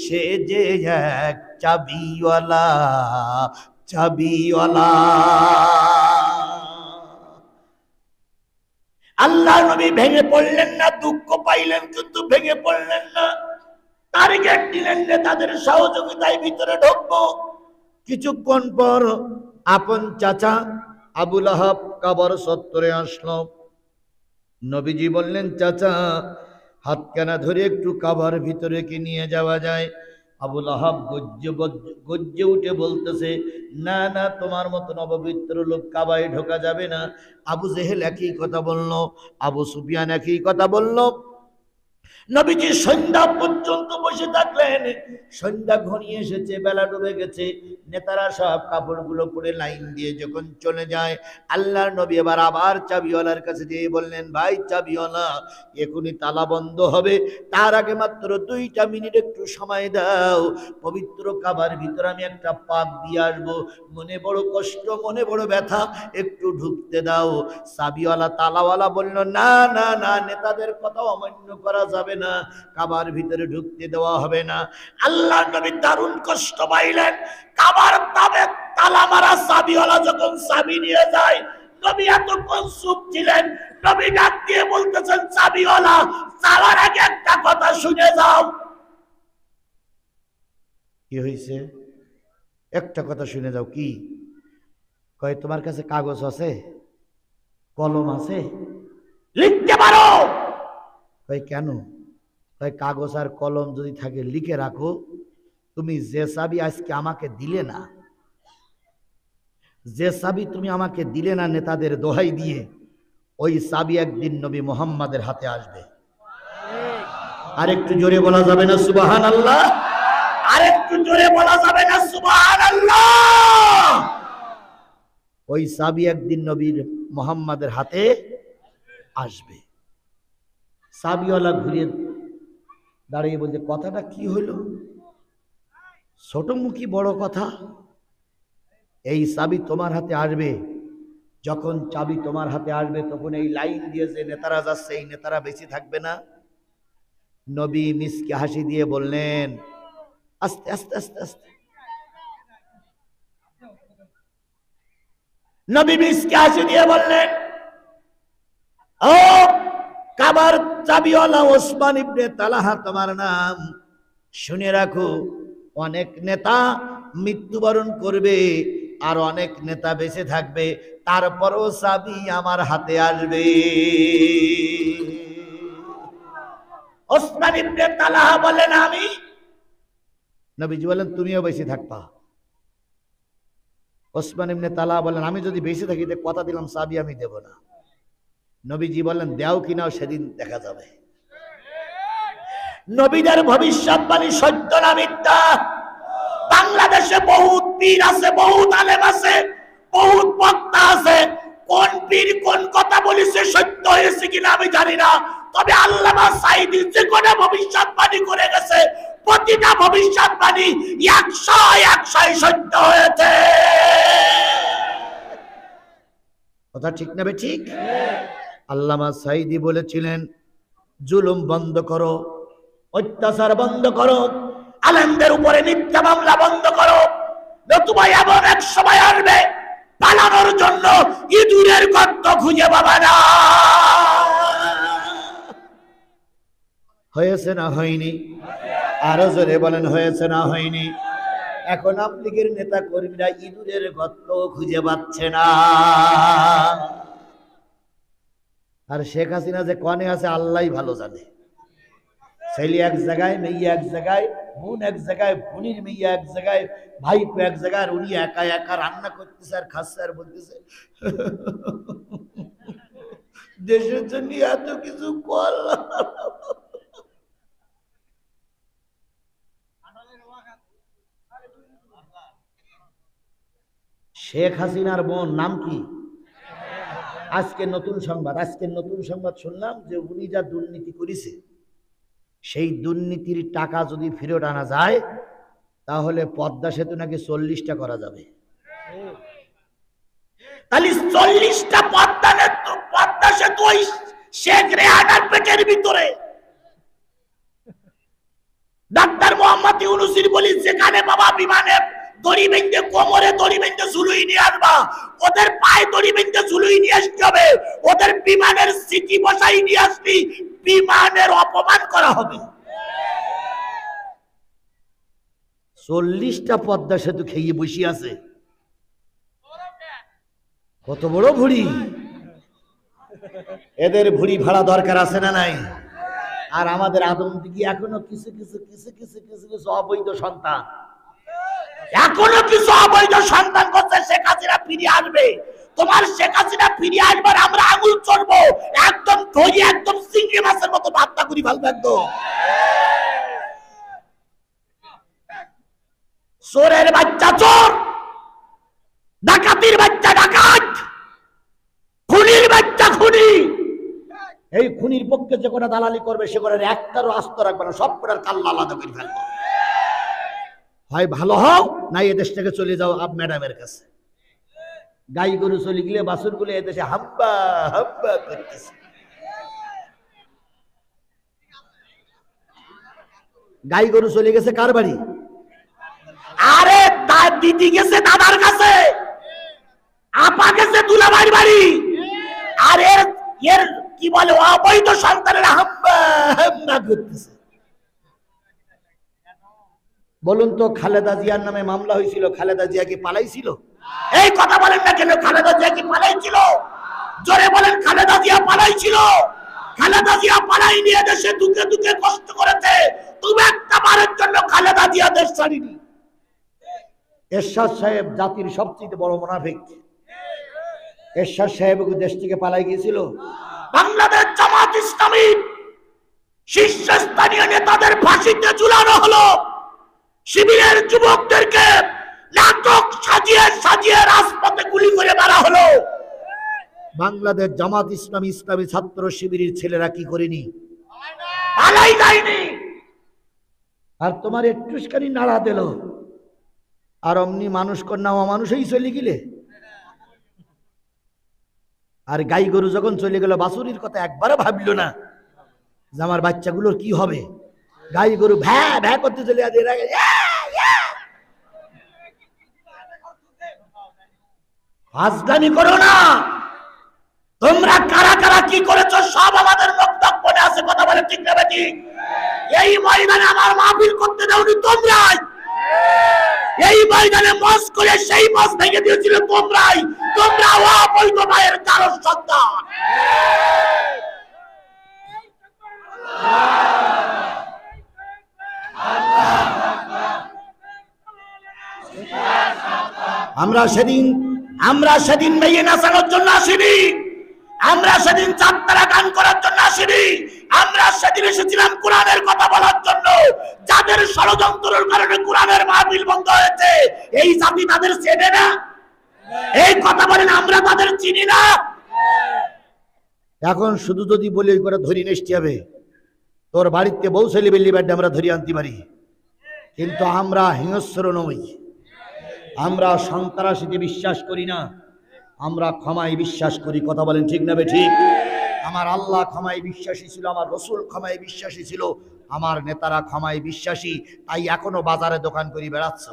সে যে এক চাবিওয়ালা, চাবিওয়ালা। আল্লাহ নবী ভেঙে পড়লেন না, দুঃখ পাইলেন কিন্তু ভেঙে পড়লেন না। টার্গেট দিলেন যে তাদের সহযোগিতায় ভিতরে ঢুকবো। কিছুক্ষণ পর আপন চাচা আবু লাহাব কাবার চত্বরে আসলো। নবীজি বললেন, চাচা হাতখানা ধরে একটু কাবার ভিতরে কি নিয়ে যাওয়া যায়? আবু লাহাব গজ্জে উঠে বলতেছে, না না, তোমার মতন অপবিত্র লোক কাবায় ঢোকা যাবে না। আবু জেহেল একই কথা বলল, আবু সুফিয়ান একই কথা বলল। নবীজি সন্ধ্যা পর্যন্ত বসে থাকলেন। সন্ধ্যা ঘনিয়ে এসেছে, বেলা ডুবে গেছে। নেতারা সব কাপড়গুলো পরে লাইন দিয়ে যখন চলে যায়, আল্লাহর নবী আবার চাবিওয়ালার কাছে দিয়ে বললেন, ভাই চাবিওয়ালা, এখনই তালা বন্ধ হবে, তার আগে মাত্র 2টা মিনিট একটু সময় দাও। পবিত্র কাবার ভিতরে আমি একটা পাক দিয়ে আসবো, মনে বড় কষ্ট, মনে বড় ব্যথা, একটু ঢুকতে দাও। চাবিওয়ালা তালাওয়ালা বলল, না না না, নেতাদের কথা অমান্য করা যাবে না, কাবার ভিতরে ঢুকতে দেওয়া হবে না। আল্লাহ নবী দারুণ কষ্ট পাইলেন। কাবার তালা মারা চাবিওয়ালা যখন চাবি নিয়ে যায়, নবী এতক্ষণ চুপ ছিলেন। নবী ডাক দিয়ে বলতেছেন, চাবিওয়ালা, যাওয়ার আগে একটা কথা শুনে যাও। কি হয়েছে? একটা কথা শুনে যাও। কি? কয়, তোমার কাছে কাগজ আছে, কলম আছে, লিখতে পারো? কয়, কেন? কয়, কাগজ আর কলম যদি থাকে লিখে রাখো। তুমি যে চাবি আজকে আমাকে দিলে না, যে চাবি তুমি আমাকে দিলে না নেতাদের দোহাই দিয়ে, ওই চাবি একদিন নবী মুহাম্মাদের হাতে আসবে। আরেকটু জোরে বলা যাবে না সুবহানাল্লাহ? আরেকটু জোরে বলা যাবে না সুবহানাল্লাহ? ওই চাবি একদিন নবীর মুহাম্মাদের হাতে আসবে। চাবিওয়ালা ঘুরে দাঁড়িয়ে বলছে, কথাটা কি হলো? ছোট মুখী বড় কথা। এই চাবি তোমার হাতে আসবে, যখন চাবি তোমার হাতে আসবে তখন এই লাইন দিয়ে যে নেতারা যাচ্ছে, এই নেতারা বেশি থাকবে না। নবী মিসকে হাসি দিয়ে বললেন, আস্তে আস্তে আস্তে আস্তে। নবী মিসকে হাসি দিয়ে বললেন, ও কাবার চাবিওয়ালা ওসমান ইবনে তালহা তোমার নাম, শুনে রাখো, অনেক নেতা মৃত্যুবরণ করবে আর অনেক নেতা বেঁচে থাকবে, তারপরও চাবি আমার হাতে আসবে। ওসমান ইবনে তালহা বলেন, আমি? নবীজি বলেন, তুমিও বেঁচে থাকবা। ওসমান ইবনে তালহা বলেন, আমি যদি বেঁচে থাকি কথা দিলাম চাবি আমি দেব না। নবীজি বলেন, দেও কিনাও সেদিন দেখা যাবে। নবীদের ভবিষ্যৎবাণী সত্য না মিথ্যা? বাংলাদেশে বহুত পীর আছে, বহুত আলেম আছে, বহুত বক্তা আছে। কোন পীর কোন কথা বলেছে সত্য হয়েছে কিনা আমি জানি না, তবে আল্লামা সাঈদী যে কোন ভবিষ্যৎবাণী করে গেছে, প্রতিটা ভবিষ্যৎবাণী 100 সত্য হয়েছে। কথা ঠিক না ঠিক? আল্লামা সাঈদী বলেছিলেন, জুলুম বন্ধ করো, অত্যাচার বন্ধ করো, আলেমদের উপরে মিথ্যা মামলা বন্ধ করো, নতুবা এমন এক সময় আসবে পালানোর জন্য ইঁদুরের গর্ত খুঁজে পাবে না। হয়েছে না হয়নি? আরো জোরে বলেন, হয়েছে না হয়নি? এখন আওয়ামী লীগের নেতা কর্মীরা ইঁদুরের গর্ত খুঁজে পাচ্ছে না। আর শেখ হাসিনা যে কনে আছে আল্লাহই ভালো জানে। ছেলে এক জায়গায়, মেয়ে এক জায়গায়, বোন এক জায়গায়, বোনের মেয়ে এক জায়গায়, ভাইপো এক জায়গায়, আর উনি একা একা রান্না করতেছে আর খাচ্ছে আর বলতেছে, দেশের জন্য এত কিছু করলাম। শেখ হাসিনার বোন নাম কি? আজকের নতুন সংবাদ শুনলাম যে উনি যা দুর্নীতি করেছে সেই দুর্নীতির টাকা যদি ফেরত আনা যায় তাহলে পদ্মা সেতু নাকি 40টা করা যাবে। তাহলে 40টা পদ্মা সেতু ওই শেখ রেহানার পেটের ভিতরে। ডাক্তার মোহাম্মদ ইউনূসের বলি যেখানে বাবা বিমানে দড়ি বেঁধে কোমরে দড়ি বেঁধে ঝুলুই নিয়ে আসবা, ওদের পায়ে দড়ি বেঁধে ঝুলুই নিয়ে আসতে হবে। ওদের বিমানের সিটি বসাই নিয়ে আসলি বিমানের অপমান করা হবে। 40টা পদ্মা সেতু খেয়ে বসে আছে। কত বড় ভুড়ি! এদের ভুড়ি ভাড়া দরকার আছে না নাই? আর আমাদের আদম দিকে এখনো কিছু কিছু কিছু কিছু কিছু কিছু অবৈধ সন্তান, এখনো কিছু অবৈধ সন্তান করছে। শেখ হাসিনা ফিরে আসবে, তোমার শেখ হাসিনা ফিরে আসবার আমরা আঙুল চড়বো, একদম ধরি একদম চিংড়ি মাছের মতো ভাবনা করি ফেলবো একদম। চোরের বাচ্চা চোর, ডাকাতির বাচ্চা ডাকাত, খুনির বাচ্চা খুনি। এই খুনির পক্ষে যে কোনো দালালি করবে সে করে একটারও আস্ত রাখবে না, সব কটার কাল্লা আলাদা করে ফেলবে। হয় ভালো হও না এদেশ থেকে চলে যাও আপ ম্যাডামের কাছে। গাই গরু চলে গেলে বাছুর গুলো এদেশে হাব্বা হাব্বা করতেছে। গাই গরু চলে গেছে কার বাড়ি? আরে তার দিদি গেছে দাদার কাছে, আপা গেছে দুলাভাইয়ের বাড়ি। আর এর কি বলে অবৈধ সন্তানেরা হাম্বা হাম্বা করতেছে। বলুন তো খালেদা জিয়ার নামে মামলা হয়েছিল, খালেদা জিয়া কি পালাইছিল? এই কথা বলেন না কেন? খালেদা জিয়া কি পালাইছিল? জোরে বলেন, খালেদা জিয়া পালাইছিল? খালেদা জিয়া পালাই নিয়ে দেশে দুঃখে দুঃখে কষ্ট করেছে। তুমি একটা বারের জন্য খালেদা জিয়া দেশ ছাড়িনি। এরশাদ সাহেব জাতির সবচেয়ে বড় মুনাফিক। এরশাদ সাহেব দেশ থেকে পালাই গিয়েছিল। বাংলাদেশ জামাত ইসলামী শীর্ষস্থানীয় নেতাদের ফাঁসিতে ঝুলানো হলো, শিবিরের যুবকদেরকে নাটক সাজিয়ে সাজিয়ে রাজপথে গুলি করে মারা হলো। বাংলাদেশ জামাত ইসলামী ইসলামী ছাত্র শিবিরের ছেলেরা কি করেনি? পালাই যায়নি। আর তোমার একটুখানি নাড়া দিল আর অমনি মানুষ কন্যা অমানুষই চলে গেলে। আর গাই গরু যখন চলে গেল বাছুরির কথা একবারও ভাবলো না যে আমার বাচ্চাগুলোর কি হবে। গাই গরু ভ্যা ভ্যা করতে চলে আসে। হাজদানি করো না। তোমরা কারা কারা কি করেছো সব আমাদের বক্তব্যে আছে। কথা বলে ঠিক না ঠিক? এই ময়দানে আমার মাহফিল করতে দাওনি তোমরাই। এই ময়দানে মস করে সেই মস ভেঙে দিয়েছিল তোমরাই। তোমরা অবৈধ ভাইয়ের কারো সন্তান। আমরা সেদিন মেয়ে নাচানোর জন্য আসিনি। আমরা সেদিন যাত্রা গান করার জন্য আসিনি। আমরা সেদিন এসেছিলাম কোরআনের কথা বলার জন্য। যাদের ষড়যন্ত্রের কারণে কোরআনের মাহফিল বন্ধ হয়েছে এই জাতি তাদের চেনে না। এই কথা বলেন, আমরা তাদের চিনি না। এখন শুধু যদি বলি ওই করে ধরি নেসতে হবে, তোর বাড়িতে বউ ছেলে বেল্লি ব্যাডে আমরা ধরি আনতে পারি, কিন্তু আমরা হিংস্র নই। আমরা সন্ত্রাসীতে বিশ্বাস করি না, আমরা ক্ষমায় বিশ্বাস করি। কথা বলেন ঠিক না ঠিক? আমার আল্লাহ ক্ষমায় বিশ্বাসী ছিল, আমার রসুল ক্ষমায় বিশ্বাসী ছিল, আমার নেতারা ক্ষমায় বিশ্বাসী। তাই এখনো বাজারে দোকান করে বেড়াচ্ছ,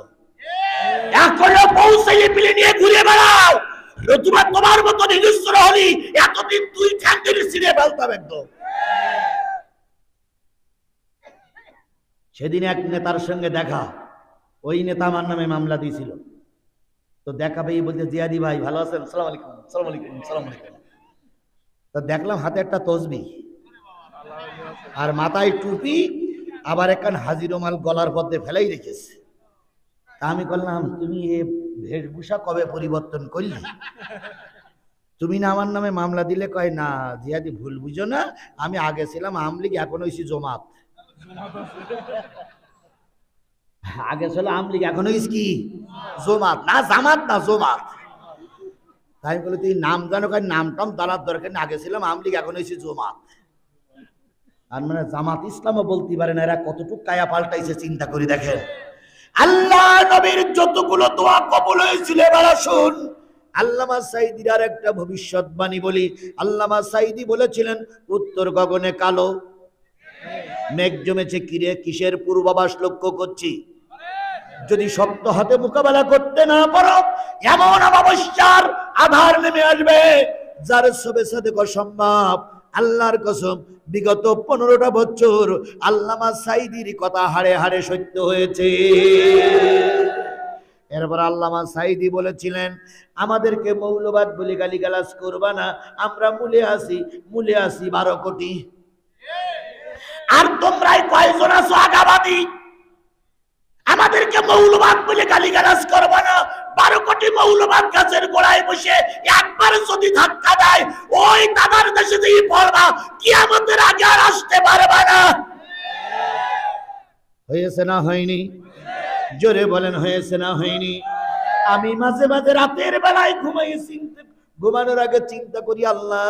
এখনো পৌঁছাইয়ে পিলে নিয়ে ঘুরে বেড়াও। তোমার মতো নিরুস্তর হলি এতদিন তুই ঠ্যাং ধরে ছিঁড়ে ফেলতাম একদম। সেদিন এক নেতার সঙ্গে দেখা, ওই নেতা আমার নামে মামলা দিয়েছিল। তো দেখা পেয়ে বলতে, জিয়াদি ভাই ভালো আছেন? সালাম আলাইকুম। সালাম আলাইকুম। সালাম আলাইকুম। তো দেখলাম হাতে একটা তসবিহ আর মাথায় টুপি, আবার একখান হাজির রুমাল গলার মধ্যে ফেলাই রেখেছে। তা আমি বললাম, তুমি এ বেশভূষা কবে পরিবর্তন করলে? তুমি না আমার নামে মামলা দিলে? কয় না জিয়াদি ভুল বুঝো না, আমি আগে ছিলাম আওয়ামী লীগ, এখন হয়েছি জমাত। আগে ছিল আওয়ামী লীগ, এখন হয়েছি কি? জমাত। না জামাত না, জমাত। তাই বলে তুই নাম জানো, নাম টাম জানার দরকার নেই, আগে ছিলাম আওয়ামী লীগ, এখন হয়েছে জামাত। আর মানে জামাত ইসলামও বলতে পারে না, এরা কতটুকু কায়া পাল্টাইছে চিন্তা করে দেখেন। আল্লাহ নবীর যতগুলো দোয়া কবুল হয়েছিল, এবার আসুন আল্লামা সাঈদীর আর একটা ভবিষ্যৎবাণী বলি। আল্লামা সাঈদী বলেছিলেন, উত্তর গগনে কালো মেঘ জমেছে, কিরে কিসের পূর্বাভাস লক্ষ্য করছি? যদি শক্ত হাতে মোকাবেলা করতে না পারো, এমন অমাবস্যার আধার নেমে আসবে যার সবে সাথে অসম্ভব। আল্লাহর কসম, বিগত 15টা বছর আল্লামা সাঈদীর কথা হাড়ে হাড়ে সত্য হয়েছে। এরপর আল্লামা সাঈদী বলেছিলেন, আমাদেরকে মৌলবাদ বলে গালিগালাজ করবা না, আমরা মূলে আছি 12 কোটি। আর তোমরাই কয়জন আছো আগাবাদী? আমাদেরকে মৌলবাদ বলে গালিগালাজ করবা না। 12 কোটি মৌলবাদ গাছের গোড়ায় বসে একবার যদি ধাক্কা দেয়, ওই দাদার দেশে দিয়ে পড়বা, কিয়ামতের আগে আর আসতে পারবা না। হয়েছে না হয়নি? জোরে বলেন, হয়েছে না হয়নি? আমি মাঝে মাঝে রাতের বেলায় ঘুমানোর আগে চিন্তা করি, আল্লাহ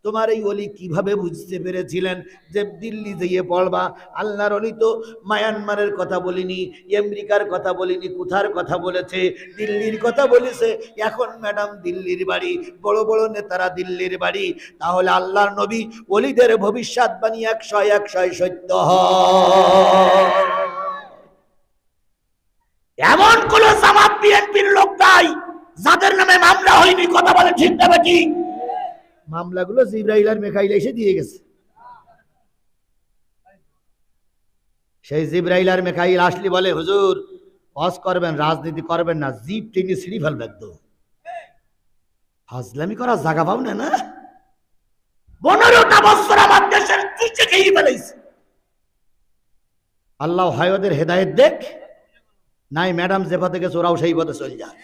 তোমার এই ওলি কিভাবে বুঝতে পেরেছিলেন যে দিল্লি যেয়ে পড়বা? আল্লাহর ওলি তো মায়ানমারের কথা বলিনি, আমেরিকার কথা বলিনি, কোথার কথা বলেছে? দিল্লির কথা বলেছে। এখন ম্যাডাম দিল্লির বাড়ি, বড় বড় নেতারা দিল্লির বাড়ি। তাহলে আল্লাহর নবী ওলিদের ভবিষ্যৎবাণী 100 সত্য হয়। এমন কোন জামাত বিএনপির লোক নাই যাদের নামে মামলা হয়নি। কথা বলে ঠিক না বেটি? মামলাগুলো জিবরাইল আর মিকাইল এসে দিয়ে গেছে। সেই জিবরাইল আর মিকাইল আসলি বলে, হুজুর হজ করবেন, রাজনীতি করবেন না, জিপ টেনে ছিঁড়ি ফেলবে একদম। হাজলামি করার জায়গা পাও না। 15টা বছর আমার দেশের চুচে খেয়ে ফেলেছে। আল্লাহ হয় ওদের হেদায়েত দেখ, নাই ম্যাডাম যে পথে গেছে ওরাও সেই পথে চলে যায়।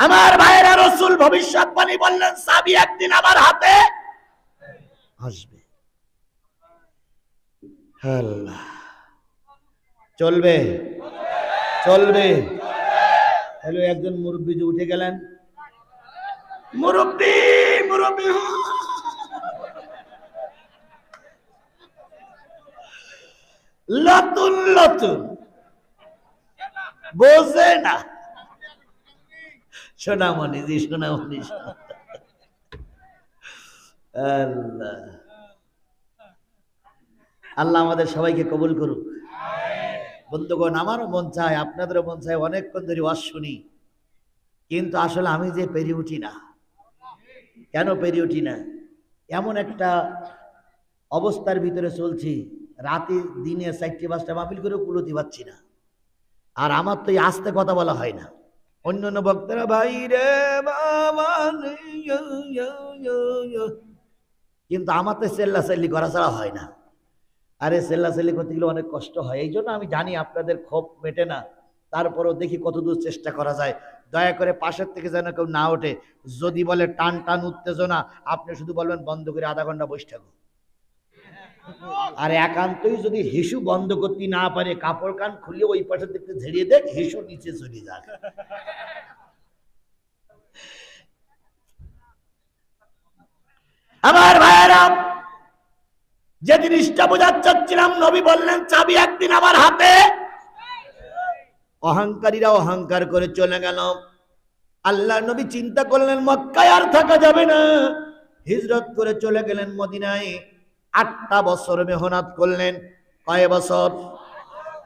আমার ভাইয়েরা, রাসূল ভবিষ্যৎবাণী বললেন, চাবি একদিন আমার হাতে আসবে। আল্লাহ চলবে চলবে। হ্যালো, একজন মুরব্বী যে উঠে গেলেন, মুরব্বী মুরব্বী লতুন লতুন বোঝে না। সোনামণি জি, সোনামণি। আল্লাহ আল্লাহ আমাদের সবাইকে কবুল করুক। বন্ধুগণ, আমারও মন চায়, আপনাদেরও মন চায় অনেকক্ষণ ধরে ওয়াজ শুনি, কিন্তু আসলে আমি যে পেরে উঠি না। কেন পেরে উঠি না? এমন একটা অবস্থার ভিতরে চলছি, রাতে দিনে 4-5টা মাহফিল করে কুলতি পাচ্ছি না। আর আমার তো এই আস্তে কথা বলা হয় না। অন্যান্য বক্তারা ভাই রে বাবা, কিন্তু আমার তো চেল্লাচাল্লি করা ছাড়া হয় না। আরে চেল্লাচাল্লি করতে গেলে অনেক কষ্ট হয়। এই জন্য আমি জানি আপনাদের ক্ষোভ মেটে না, তারপরও দেখি কতদূর চেষ্টা করা যায়। দয়া করে পাশের থেকে যেন কেউ না ওঠে। যদি বলে টান টান উত্তেজনা, আপনি শুধু বলবেন বন্ধ করে আধা ঘন্টা বসে থাকো। আর একান্তই যদি হিসু বন্ধ করতে না পারে, কাপড় কান খুলে ওই পাশে দেখতে ঝেড়িয়ে দেখ, হিসু নিচে চলে যাক। আমার ভাইয়েরা, যে জিনিসটা বোঝাতে চাচ্ছিলাম, নবী বললেন চাবি একদিন আমার হাতে। অহংকারীরা অহংকার করে চলে গেল। আল্লাহ নবী চিন্তা করলেন মক্কায় আর থাকা যাবে না, হিজরত করে চলে গেলেন মদিনায়। 8টা বছর মেহনত করলেন। কয় বছর?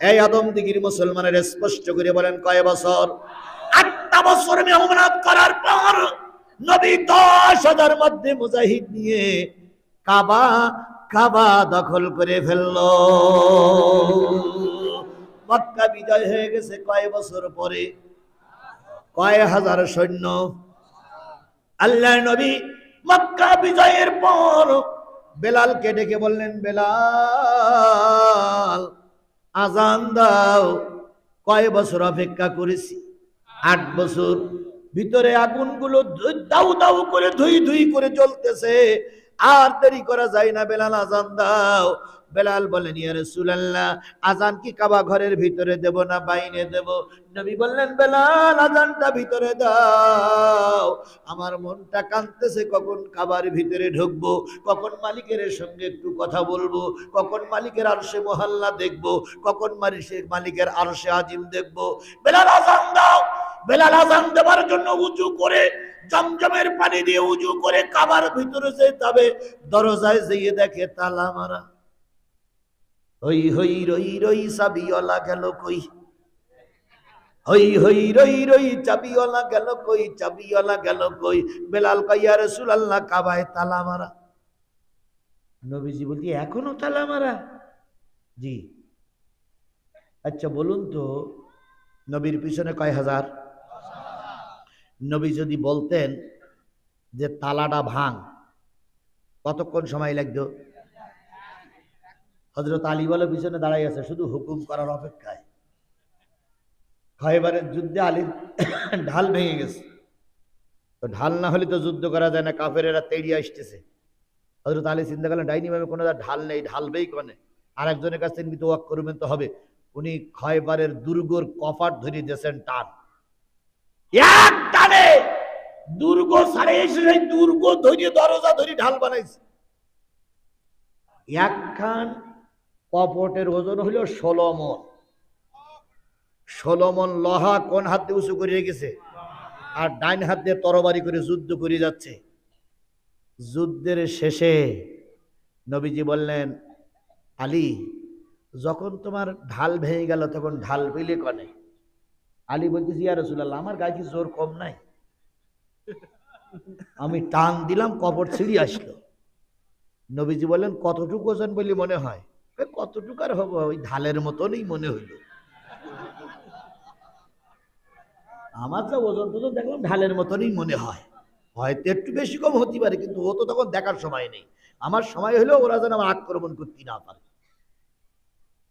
এই আদমদিগির মুসলমানের স্পষ্ট করে বলেন, কয় বছর? 8টা বছর মেহনত করার পর নবী 10,000 মধ্যে মুজাহিদ নিয়ে কাবা দখল করে ফেলল। মক্কা বিজয় হয়ে গেছে কয় বছর পরে? কয় হাজার সৈন্য। আল্লাহ নবী মক্কা বিজয়ের পর বেলালকে ডেকে বললেন, বেলাল আজান দাও। কয় বছর অপেক্ষা করেছি? 8 বছর। ভিতরে আগুনগুলো দাউ দাউ করে ধুই ধুই করে জ্বলতেছে, আর দেরি করা যায় না, বেলাল আজান দাও। বেলাল বলেন ইয়া রাসূলুল্লাহ আজান কি কাবা ঘরের ভিতরে দেব না বাইরে দেব? নবী বললেন বেলাল আজানটা ভিতরে দাও, আমার মনটা কাঁদতেছে কখন কাবার ভিতরে ঢুকবো, কখন মালিকের সঙ্গে একটু কথা বলবো, কখন মালিকের আরশে মহল্লা দেখবো, কখন মালিকের আরশে আজিম দেখবো। বেলাল আজান দাও। বেলাল আজান দেওয়ার জন্য উজু করে জমজমের পানি দিয়ে উজু করে কাবার ভিতরে যেতে হবে। দরজায় যেয়ে দেখে তালা মারা। হই হই রই রই চাবিওয়ালা গেল কই, হই হই রই রই চাবিওয়ালা গেল কই, চাবিওয়ালা গেল কই। বেলাল কয় ইয়া রাসূলুল্লাহ কাবায় তালা মারা। নবীজি বলছি এখনো তালা মারা? জি। আচ্ছা বলুন তো নবীর পিছনে কয় হাজার? নবী যদি বলতেন যে তালাটা ভাঙ, কতক্ষণ সময় লাগতো? হযরত আলী বলে পিছনে দাঁড়াই আছে শুধু হুকুম করার অপেক্ষায়। খয়বারের যুদ্ধে আলীর ঢাল ভেঙে গেছে, তো ঢাল না হলে তো যুদ্ধ করা যায় না, কাফেরেরা তেড়িয়ে আসতেছে। হযরত আলী চিন্তা করলেন ডাইনি ভাবে কোনো ঢাল নেই, ঢালবেই কনে, আর একজনের কাছে কিন্তু ওয়াক করবেন তো হবে। উনি খয়বারের দুর্গর কপাট ধরিয়ে দিয়েছেন টান, এক টানে দুর্গ সারে এসে সেই দুর্গ ধরিয়ে দরজা ধরে ঢাল বানাইছে। একখান কপটের ওজন হইল 16 মণ। 16 মণ লোহা কোন হাত দিয়ে উঁচু করে রেখেছে, আর ডাইন হাত দিয়ে তরবারি করে যুদ্ধ করে যাচ্ছে। যুদ্ধের শেষে নবীজি বললেন আলী যখন তোমার ঢাল ভেঙে গেল তখন ঢাল পেলে কনে? আলী বলতেছি ইয়া রাসূলুল্লাহ আমার গায়ে কি জোর কম নাই, আমি টান দিলাম কপট ছিঁড়ি আসলো। নবীজি বললেন কতটুকু ওজন বলে মনে হয়? কতটুকু আর হবো, ওই ঢালের মতনই মনে হইল। আমার যা ওজন টোজন দেখলাম ঢালের মতনই মনে হয়, হয়তো একটু বেশি কম হতে পারে, কিন্তু ও তো তখন দেখার সময় নেই। আমার সময় হলো ওরা যেন আমার আক্রমণ করতে না পারে।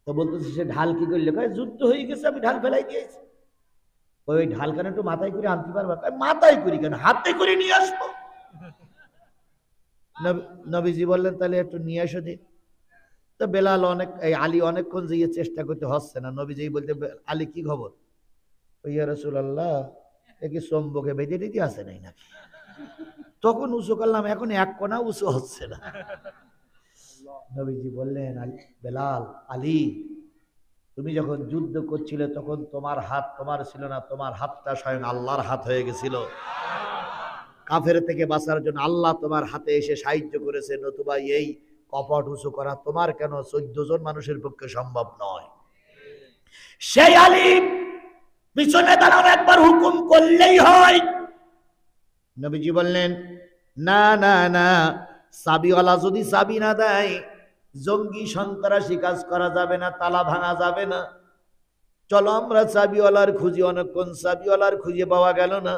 তো বলতেছে সে ঢাল কি করলে? কয় যুদ্ধ হয়ে গেছে, আমি ঢাল ফেলাই দিয়েছি। ওই ঢাল কেন একটু মাথায় করে আনতে পারবা? মাথায় করি কেন, হাতে করে নিয়ে আসবো। নবীজি বললেন তাহলে একটু নিয়ে এসো দিন। তো বেলাল আলী অনেকক্ষণ যেয়ে চেষ্টা করতে হচ্ছে না। নবীজি বলতে আলী কি খবর? ইয়া রাসূলুল্লাহ এ কি চম্বকে বেঁধে দিতে আছে নাই নাকি? তখন উঁচু করলাম, এখন এক কোনা উঁচু হচ্ছে না। নবীজি বললেন বেলাল আলী তুমি যখন যুদ্ধ করছিলে তখন তোমার হাত তোমার ছিল না, তোমার হাতটা স্বয়ং আল্লাহর হাত হয়ে গেছিল। কাফের থেকে বাঁচার জন্য আল্লাহ তোমার হাতে এসে সাহায্য করেছে, নতুবা এই কপট উঁচু করা তোমার কেন 14 জন মানুষের পক্ষে সম্ভব নয়। সেই আলী পিছনে দাঁড়ানো একবার হুকুম করলেই হয়। নবীজি বললেন না না না, চাবিওয়ালা যদি চাবি না দেয় জঙ্গি সন্ত্রাসী কাজ করা যাবে না, তালা ভাঙা যাবে না। চলো আমরা চাবিওয়ালার খুঁজি। অনেকক্ষণ চাবিওয়ালার খুঁজে পাওয়া গেল না।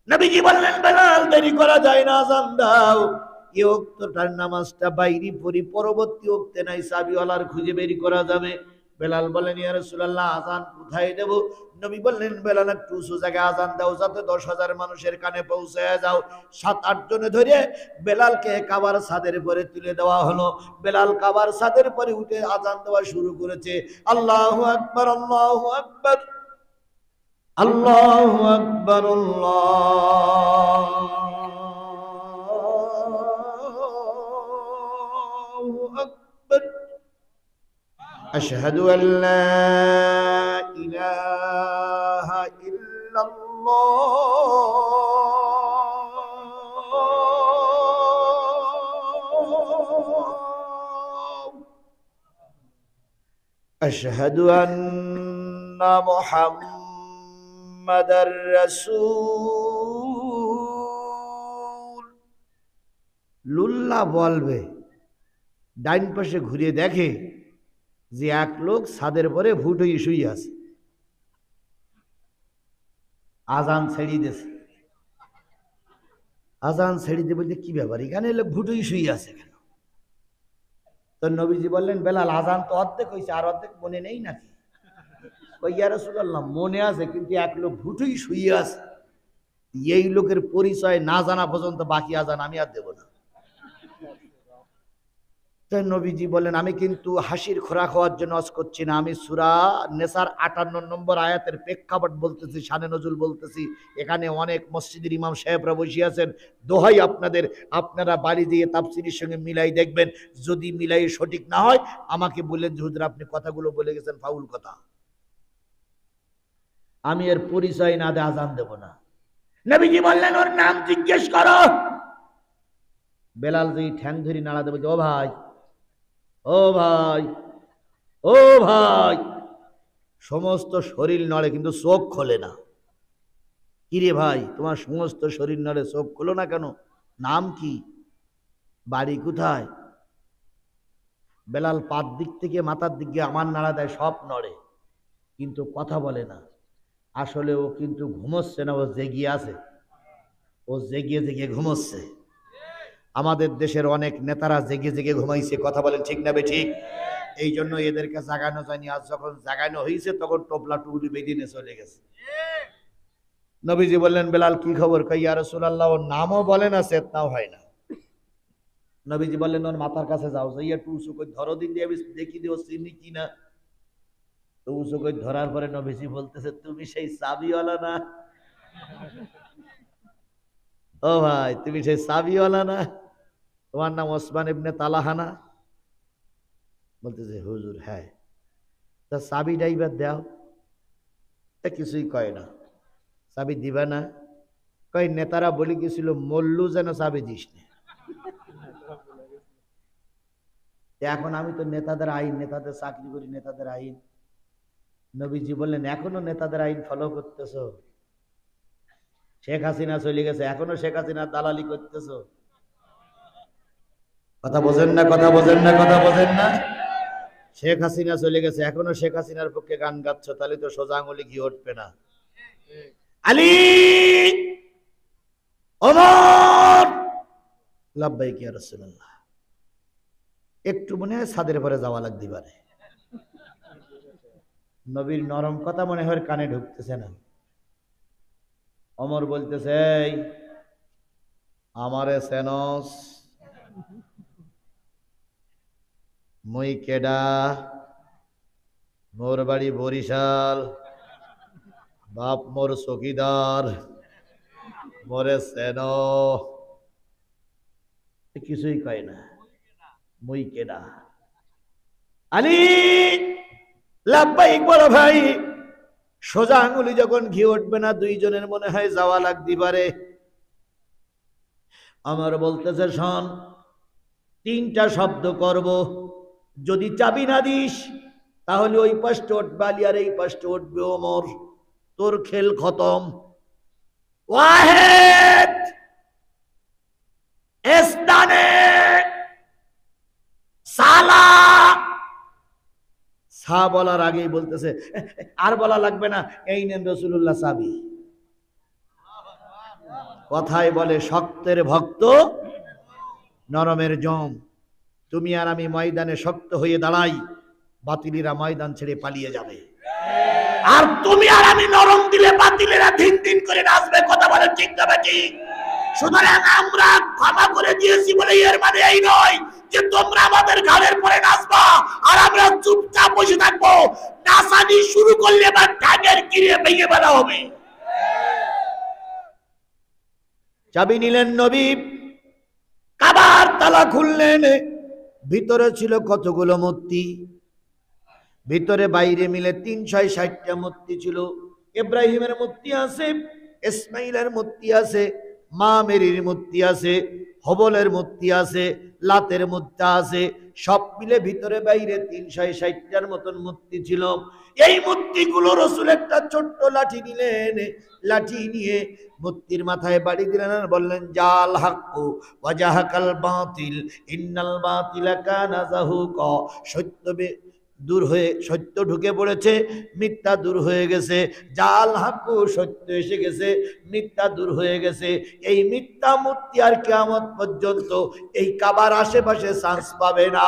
নবীজি বললেন বেলাল দেরি করা যায় না, আজান দাও। এই ওক্তটার নামাজটা বাইরে পড়ি, পরবর্তী ওক্তে নাই চাবিওয়ালার খুঁজে বেরি করা যাবে। বেলাল বলেন ইয়া রাসূলুল্লাহ আজান কোথায় দেব? নবী বললেন বেলাল একটু উঁচু জায়গায় আজান দাও, যাতে 10,000 মানুষের কানে পৌঁছায় যাও। 7-8 জনে ধরে বেলালকে কাবার ছাদের উপরে তুলে দেওয়া হলো। বেলাল কাবার ছাদের উপরে উঠে আজান দেওয়া শুরু করেছে। আল্লাহু আকবার, আল্লাহু আকবার, আল্লাহু আকবার, আল্লাহু আকবার। আশহাদু আল্লা ইলাহা ইল্লাল্লাহ, আশহাদু আন্না মুহাম্মাদার রাসূল। লুল্লাহ বলবে, ডাইন পাশে ঘুরে দেখে যে এক লোক ছাদের পরে ভুট হয়ে শুয়ে আছে। আজান ছেড়ে দিয়েছে। আজান ছেড়ে দিয়ে বলতে কি ব্যাপার, এখানে লোক ভুট হয়ে শুয়ে আছে কেন? তো নবীজি বললেন বেলাল আজান তো অর্ধেক হয়েছে, আর অর্ধেক মনে নেই নাকি? ওই ইয়া রাসূলুল্লাহ মনে আছে, কিন্তু এক লোক ভুট হয়ে শুয়ে আছে, এই লোকের পরিচয় না জানা পর্যন্ত বাকি আজান আমি আর দেব না। তাই নবীজি বলেন, আমি কিন্তু হাসির খোরাক হওয়ার জন্য ওয়াজ করছি না, আমি সূরা নেসার 58 নম্বর আয়াতের প্রেক্ষাপট বলতেছি, শানে নজুল বলতেছি। এখানে অনেক মসজিদের ইমাম সাহেবরা বসে আছেন, দোহাই আপনাদের, আপনারা বাড়ি দিয়ে তাফসীরের সঙ্গে মিলাই দেখবেন, যদি মিলাই সঠিক না হয় আমাকে বললেন যে হুজুর আপনি কথাগুলো বলে গেছেন ফাউল কথা, আমি এর পরিচয় না দিয়ে আজান দেব না। নবীজি বললেন ওর নাম জিজ্ঞেস করো। বেলাল যে ঠ্যাং ধরি নাড়া দেবে, ও ভাই, ও ভাই, ও ভাই, সমস্ত শরীর নড়ে কিন্তু চোখ খোলে না। কিরে ভাই, তোমার সমস্ত শরীর নড়ে চোখ খোলো না কেন? নাম কি, বাড়ি কোথায়? বেলাল পাত দিক থেকে মাথার দিক দিয়ে আমার নাড়া দেয়, সব নড়ে কিন্তু কথা বলে না। আসলে ও কিন্তু ঘুমোচ্ছে না, ও জেগিয়ে আছে, ও জেগিয়ে জেগিয়ে ঘুমোচ্ছে। আমাদের দেশের অনেক নেতারা জেগে জেগে ঘুমাইছে, কথা বলেন ঠিক না বেঠিক? এই জন্য এদেরকে জাগানো যায়নি। আজ যখন জাগানো হয়েছে তখন টোপলা টুকরি বেদিনে চলে গেছে। নবীজি বললেন, বেলাল কি খবর? কই ইয়া রাসূলুল্লাহ, ওর নামও বলে না, চেতনাও হয় না। নবীজি বললেন, ওর মাথার কাছে যাও, যাইয়া একটু উঁচু করে ধরো, দিন দিয়ে দেখি দিও চিনি কিনা। তো উঁচু করে ধরার পরে নবীজি বলতেছে, তুমি সেই চাবিওয়ালা না? ও ভাই, তুমি সেই চাবিওয়ালা না? তোমার নাম ওসমান ইবনে তালাহা না? বলতেছে হুজুর হ্যাঁ। তা চাবি ডাইবার দাও। তা কিছুই কয় না। চাবি দিবা না? কয় নেতারা বলে গেছিল মল্লু যেন চাবি দিস না। এখন আমি তো নেতাদের আইন, নেতাদের চাকরি করি, নেতাদের আইন। নবীজি বললেন, এখনো নেতাদের আইন ফলো করতেছো? শেখ হাসিনা চলে গেছে, এখনো শেখ হাসিনা দালালি করতেছো? কথা বোঝেন না, কথা বোঝেন না, কথা বোঝেন না। শেখ হাসিনা চলে গেছে, এখনো শেখ হাসিনার পক্ষে গান গাচ্ছ, তাহলে তো সোজা আঙুলে ঘি উঠবে না। আলী, ওমর, লাব্বাইক ইয়া রাসূলুল্লাহ। একটু মনে হয় ছাদের পরে যাওয়া লাগতে পারে। নবীর নরম কথা মনে হয় কানে ঢুকতেছে না। ওমর বলতেছে, এই আমারে সেনস? মুই কেডা? মোর বাড়ি বরিশাল, বাপ মোর চকিদার, মোরে সেন? কিছুই কয় না। মুই কেডা? আলী, লাব্বাইক বড় ভাই। সোজা আঙুলি যখন ঘি উঠবে না, দুইজনের মনে হয় যাওয়া লাগতে পারে। আমার বলতেছে, শোন, তিনটা শব্দ করব, যদি চাবি না দিস তাহলে ওই পাশটা উঠবে আলী আর এই পাশটা উঠবে ওমর, তোর খেল খতম। ওয়াহেদ ইসনানে সালা। সা বলার আগেই বলতেছে, আর বলা লাগবে না, এই নেন রাসূলুল্লাহ চাবি। কথায় বলে শক্তের ভক্ত নরমের জম। তুমি আর আমি ময়দানে শক্ত হয়ে দাঁড়াই, বাতিলেরা ময়দান ছেড়ে পালিয়ে যাবে। আর তুমি আর আমি নরম দিলে বাতিলেরা দিন দিন করে নাচবে। কথা বলে ঠিক না ঠিক? সুতরাং আমরা ক্ষমা করে দিয়েছি বলে এর মানে এই নয় যে তোমরা আমাদের ঘাড়ের পরে নাচবা আর আমরা চুপচাপ বসে থাকবো। নাচানি শুরু করলে বা টাঙের কিরে ভেঙে ফেলা হবে। চাবি নিলেন নবী, কাবার তালা খুললেন। ভিতরে ছিল কতগুলো মূর্তি, ভিতরে বাইরে মিলে 360টা মূর্তি ছিল। ইব্রাহিমের মূর্তি আছে, ইসমাইলের মূর্তি আছে, মা মেরির মূর্তি আছে, হবলের মূর্তি আছে, লাতের মূর্তি আছে, সব মিলে ভিতরে বাইরে 360টার মতন মূর্তি ছিল। এই মূর্তিগুলো রাসূল একটা ছোট্ট লাঠি নিলেন, লাঠি নিয়ে মূর্তির মাথায় বাড়ি দিলেন আর বললেন, জাল হাক্কু ওয়া জাহাকাল বাতিল ইন্নাল বাতিলা কানা যাহুকা। দূর হয়ে সত্য ঢুকে পড়েছে, মিথ্যা দূর হয়ে গেছে। জাল হাক্কু, সত্য এসে গেছে, মিথ্যা দূর হয়ে গেছে। এই মিথ্যা মূর্তি আর কিয়ামত পর্যন্ত এই কাবার আশেপাশে চান্স পাবে না।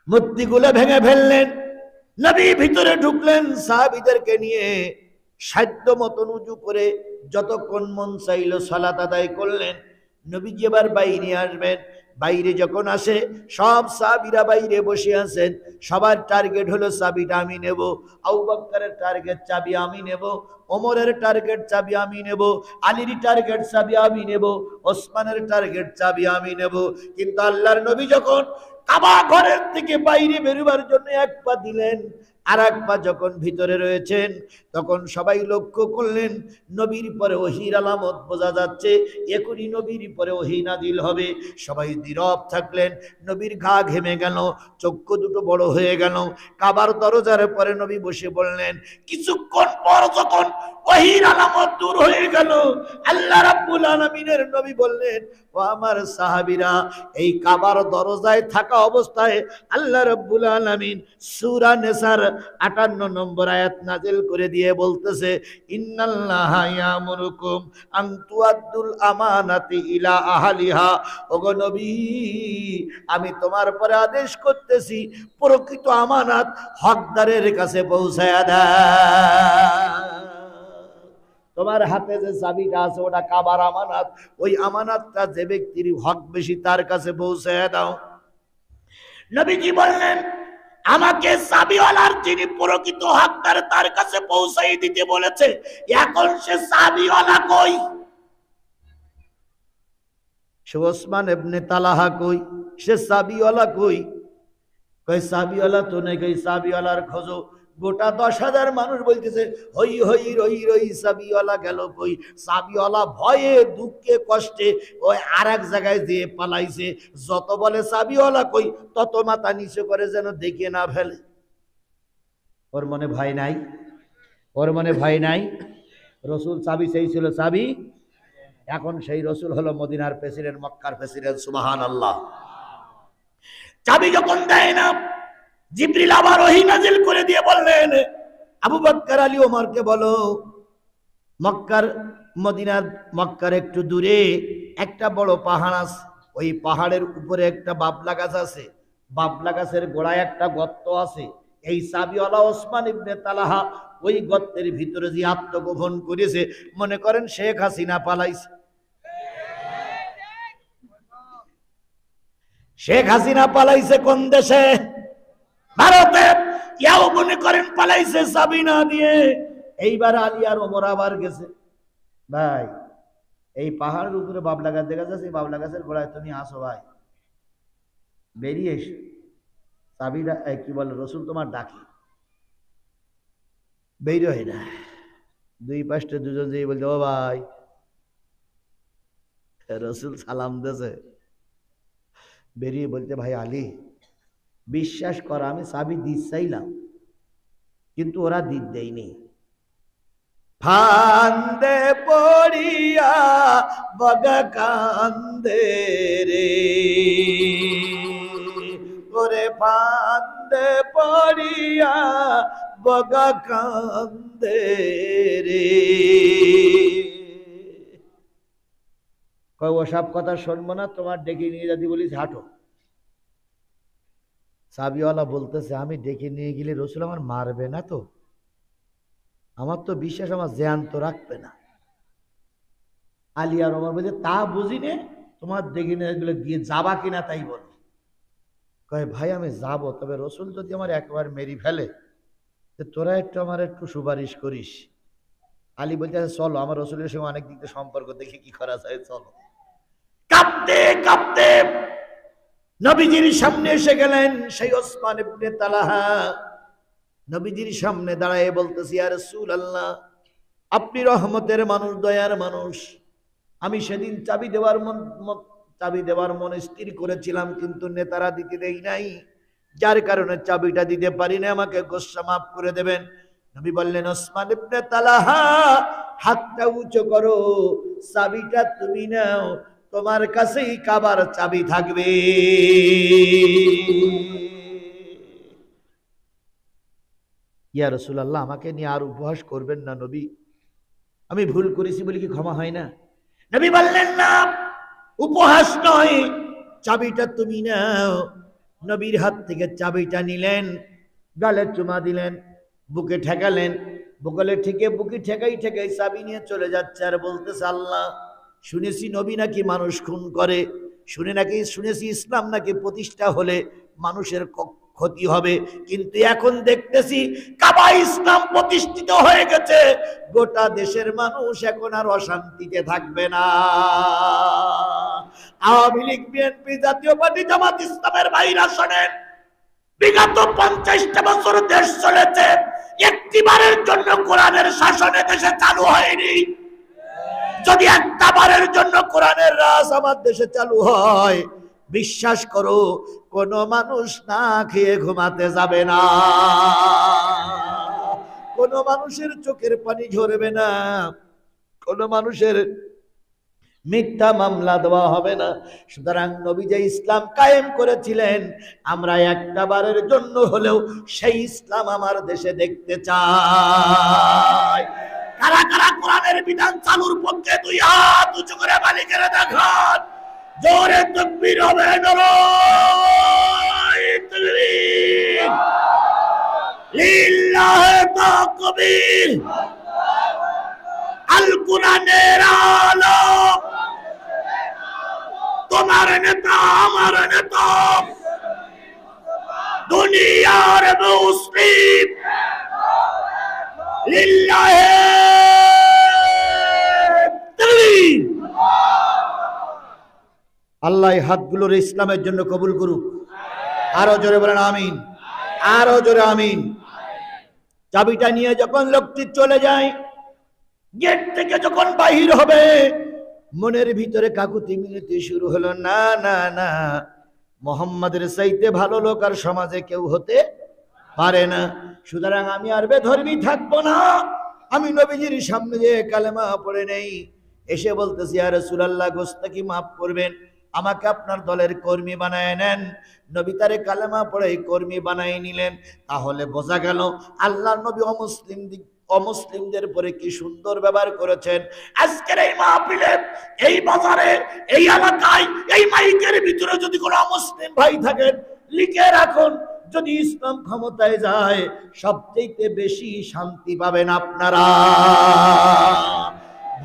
মূর্তিগুলো ভেঙে ফেললেন, নবী ভিতরে ঢুকলেন সাহাবীদেরকে নিয়ে, সাধ্য মতন উজু করে যতক্ষণ মন চাইল সালাত আদায় করলেন। নবীজি এবার বাইরে আসবেন। বাইরে যখন আসে, সব সাহাবীরা বাইরে বসে আছেন। সবার টার্গেট হলো চাবিটা আমি নেব। আবু বকরের টার্গেট চাবি আমি নেব, ওমরের টার্গেট চাবি আমি নেব, আলীর টার্গেট চাবি আমি নেব, ওসমানের টার্গেট চাবি আমি নেব। কিন্তু আল্লাহর নবী যখন কাবা ঘরের থেকে বাইরে বেরোবার জন্য এক পা দিলেন, আর এক পা যখন ভিতরে রয়েছেন, তখন সবাই লক্ষ্য করলেন নবীর পরে ওহীর আলামত বোঝা যাচ্ছে, এখনই নবীর পরে ওহী নাজিল হবে। সবাই নীরব থাকলেন। নবীর ঘা ঘেমে গেল, চক্ষু দুটো বড় হয়ে গেল। কাবার দরজার পরে নবী বসে বললেন। কিছুক্ষণ পর যখন ওহীর আলামত দূর হয়ে গেল, আল্লাহ রাব্বুল আলামিনের নবী বললেন, ও আমার সাহাবীরা, এই কাবার দরজায় থাকা অবস্থায় আল্লাহ রাব্বুল আলামিন সূরা নিসার 58 নম্বর আয়াত নাজিল করে দিয়ে বলতেছে, ইন্নাল্লাহা ইয়ামুরুকুম আন তুআদ্দুল আমানাতি ইলা আহলিহা। ওগো নবী, আমি তোমার পরে আদেশ করতেছি, প্রকৃত আমানত হকদারের কাছে পৌঁছায়া দাও। তোমার হাতে যে চাবিটা আছে ওটা কাবার আমানত, ওই আমানতটা যে ব্যক্তির হক বেশি তার কাছে পৌঁছায়া দাও। নবীজি বললেন, আমাকে চাবিওয়ালার যিনি প্রকৃত হকদার তার কাছে পৌঁছাই দিতে বলেছে, এখন সে চাবিওয়ালা কই? সে ওসমান ইবনে তালহা কই? সে চাবিওয়ালা কই? কই চাবিওয়ালা তো নেই, কই চাবিওয়ালার খোঁজো। গোটা 10,000 মানুষ বলতেছে, হই হই রই রই, চাবিওয়ালা গেল কই? চাবিওয়ালা ভয়ে দুঃখে কষ্টে ওই আর এক জায়গায় যেয়ে পালাইছে। যত বলে চাবিওয়ালা কই, তত মাথা নিচু করে যেন দেখে না ফেলে। ওর মনে ভয় নাই, ওর মনে ভয় নাই। রসুল চাবি চেয়েছিল, চাবি এখন সেই রসুল হলো মদিনার প্রেসিডেন্ট, মক্কার প্রেসিডেন্ট। সুবহানাল্লাহ। চাবি যখন দেয় না, জিবরিল আবার ওহী নাজিল করে দিয়ে বললেন, আবু বকর, আলী, ওমরকে বলো, মক্কার একটু দূরে একটা বড় পাহাড় আছে, ওই পাহাড়ের উপরে একটা বাবলা গাছ আছে, বাবলা গাছের গোড়ায় একটা গর্ত আছে। এই চাবিওয়ালা ওসমান ইবনে তালহা ওই গর্তের ভিতরে যে আত্মগোপন করেছে, মনে করেন শেখ হাসিনা পালাইছে। শেখ হাসিনা পালাইছে কোন দেশে? ভারতে। ইয়াও মনে করেন পালাইছে চাবি না দিয়ে। এইবার আলী আর ওমর আবার গেছে, ভাই এই পাহাড়ের উপরে বাবলা গাছ দেখা যাচ্ছে, বাবলা গাছের গোড়ায় তুমি আসো ভাই, বেরিয়ে এসো, চাবিটা কি বলে রসুল তোমার ডাকি। বের হয় না। দুই পাশে দুজন যেই বলছে, ও ভাই, রসুল সালাম দেছে। বেরিয়ে বলতে, ভাই আলী, বিশ্বাস কর আমি চাবি দিতে চাইলাম, কিন্তু ওরা দিত দেয়নি। ফান্দে পড়িয়া বগা কান্দে রে, ওরে ফান্দে পড়িয়া বগা কান্দে রে। কয় ওসব কথা শুনবো না, তোমার ডেকে নিয়ে যাদি বলিস হাঁটো। চাবিওয়ালা বলতেছে, আমি ডেকে নিয়ে গেলে রসুল আমার মারবে না তো? আমার তো বিশ্বাস আমার জ্যান্ত রাখবে না। আলী আর ওমর বলছে, তা বুঝি নে, তোমার ডেকে নিয়ে গেলে গিয়ে যাবা কিনা তাই বল। কয় ভাই আমি যাব, তবে রসুল যদি আমার একবার মেরি ফেলে, তোরা একটু আমার একটু সুপারিশ করিস। আলী বলতে, চলো, আমার রসুলের সঙ্গে অনেক দিক থেকে সম্পর্ক, দেখি কি করা যায়, চলো। কাঁপতে কাঁপতে নবীজির সামনে এসে গেলেন সেই ওসমান ইবনে তালহা। নবীজির সামনে দাঁড়ায় বলতেছি, ইয়া রাসূলুল্লাহ, আপনি রহমতের মানুষ, দয়ার মানুষ। আমি সেদিন চাবি দেওয়ার মন স্থির করেছিলাম, কিন্তু নেতারা দিতে দেই নাই, যার কারণে চাবিটা দিতে পারি না, আমাকে গোসা মাফ করে দেবেন। নবী বললেন, ওসমান ইবনে তালহা, হাতটা উঁচু করো, চাবিটা তুমি নাও, তোমার কাছেই কাবার চাবি থাকবে। ইয়া রাসূলুল্লাহ, আমাকে নিয়ে আর উপহাস করবেন না নবী, আমি ভুল করেছি বলে কি ক্ষমা হয় না? নবী বললেন, না, উপহাস নয়, চাবিটা তুমি নাও। নবীর হাত থেকে চাবিটা নিলেন, গালে চুমা দিলেন, বুকে ঠেকালেন, বুকে ঠেকাই ঠেকাই চাবি নিয়ে চলে যাচ্ছে আর বলতেছে, আল্লাহ, শুনেছি নবী নাকি মানুষ খুন করে, শুনেছি ইসলাম নাকি প্রতিষ্ঠা হলে মানুষের ক্ষতি হবে, কিন্তু এখন দেখতেছি কাবা ইসলাম প্রতিষ্ঠিত হয়ে গেছে, গোটা দেশের মানুষ এখন আর অশান্তিতে থাকবে না। আওয়ামী লীগ, বিএনপি, জাতীয় পার্টি, জামাত ইসলামের ভাইরা শোনেন, বিগত 50টা বছর দেশ চলেছে, একটিবারের জন্য কোরআনের শাসনে দেশে চালু হয়নি। যদি একটা বারের জন্য কোরআনের রাজ আমার দেশে চালু হয়, বিশ্বাস করো কোন মানুষ না খেয়ে ঘুমাতে যাবে না, কোন মানুষের চোখের পানি ঝরবে না, কোন মানুষের মিথ্যা মামলা দেওয়া হবে না। সুতরাং নবী যে ইসলাম কায়েম করেছিলেন, আমরা একটা বারের জন্য হলেও সেই ইসলাম আমার দেশে দেখতে চাই। কারা কারা কোরআনের বিধান চালুর পক্ষে দুই হাত উঁচু করে মালিকের দেখান, জোরে তাকবীর হবে, নারায়ে তাকবীর, লিল্লাহি তাকবীর। আল কোরআনের আলো, তোমার নেতা আমার নেতা, দুনিয়ার মুসলিম, লিল্লাহি তাকবীর। আল্লাহ এই হাতগুলোর ইসলামের জন্য কবুল করুক। আরো জোরে বলেন আমিন, আরো জোরে আমিন। চাবিটা নিয়ে যখন লোকটি চলে যায়, গেট থেকে যখন বাহির হবে, মনের ভিতরে কাকুতি মিনতি শুরু হলো, না না না, মোহাম্মদের চাইতে ভালো লোক আর সমাজে কেউ হতে পারে না। সুতরাং আমি আর বেধর্মী থাকবো না, আমি নবীজির সামনে যে কালেমা পড়ে নেই, এসে বলতেছি, ইয়া রাসূলুল্লাহ, গোস্তাকি মাফ করবেন, আমাকে আপনার দলের কর্মী বানায় নেন। নবী তারে কালেমা পড়ে কর্মী বানাই নিলেন। তাহলে বোঝা গেল আল্লাহর নবী অমুসলিমদের পরে কি সুন্দর ব্যবহার করেছেন। আজকের এই মাহফিলে, এই বাজারে, এই এলাকায়, এই মাইকের ভিতরে যদি কোনো অমুসলিম ভাই থাকেন, লিখে রাখুন, যদি ইসলাম ক্ষমতায় যায় সবচেয়ে বেশি শান্তি পাবেন আপনারা।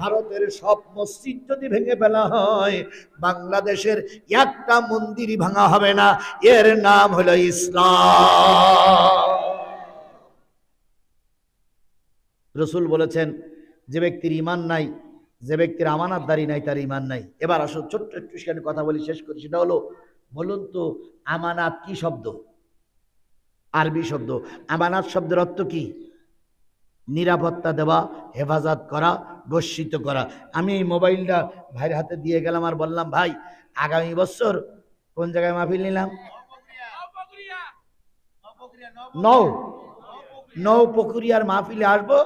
ভারতের সব মসজিদ যদি ভেঙে ফেলা হয়, বাংলাদেশের একটা মন্দিরই ভাঙা হবে না, এর নাম হলো ইসলাম। রসুল বলেছেন, যে ব্যক্তির ঈমান নাই, যে ব্যক্তির আমানতদারি নাই, তার ঈমান নাই। এবার আসো ছোট্ট একটু সেখানে কথা বলি, শেষ করি। সেটা হলো, বলুন তো আমানত কি শব্দ? আরবি শব্দ। আমানত শব্দের অর্থ কি? নিরাপত্তা দেওয়া, হেফাজত করা, গচ্ছিত করা। আমি এই মোবাইলটা ভাইয়ের হাতে দিয়ে গেলাম আর বললাম, ভাই আগামী বছর কোন জায়গায় মাহফিল নিলাম? নৌপুকুরিয়ার মাহফিলে আসবো,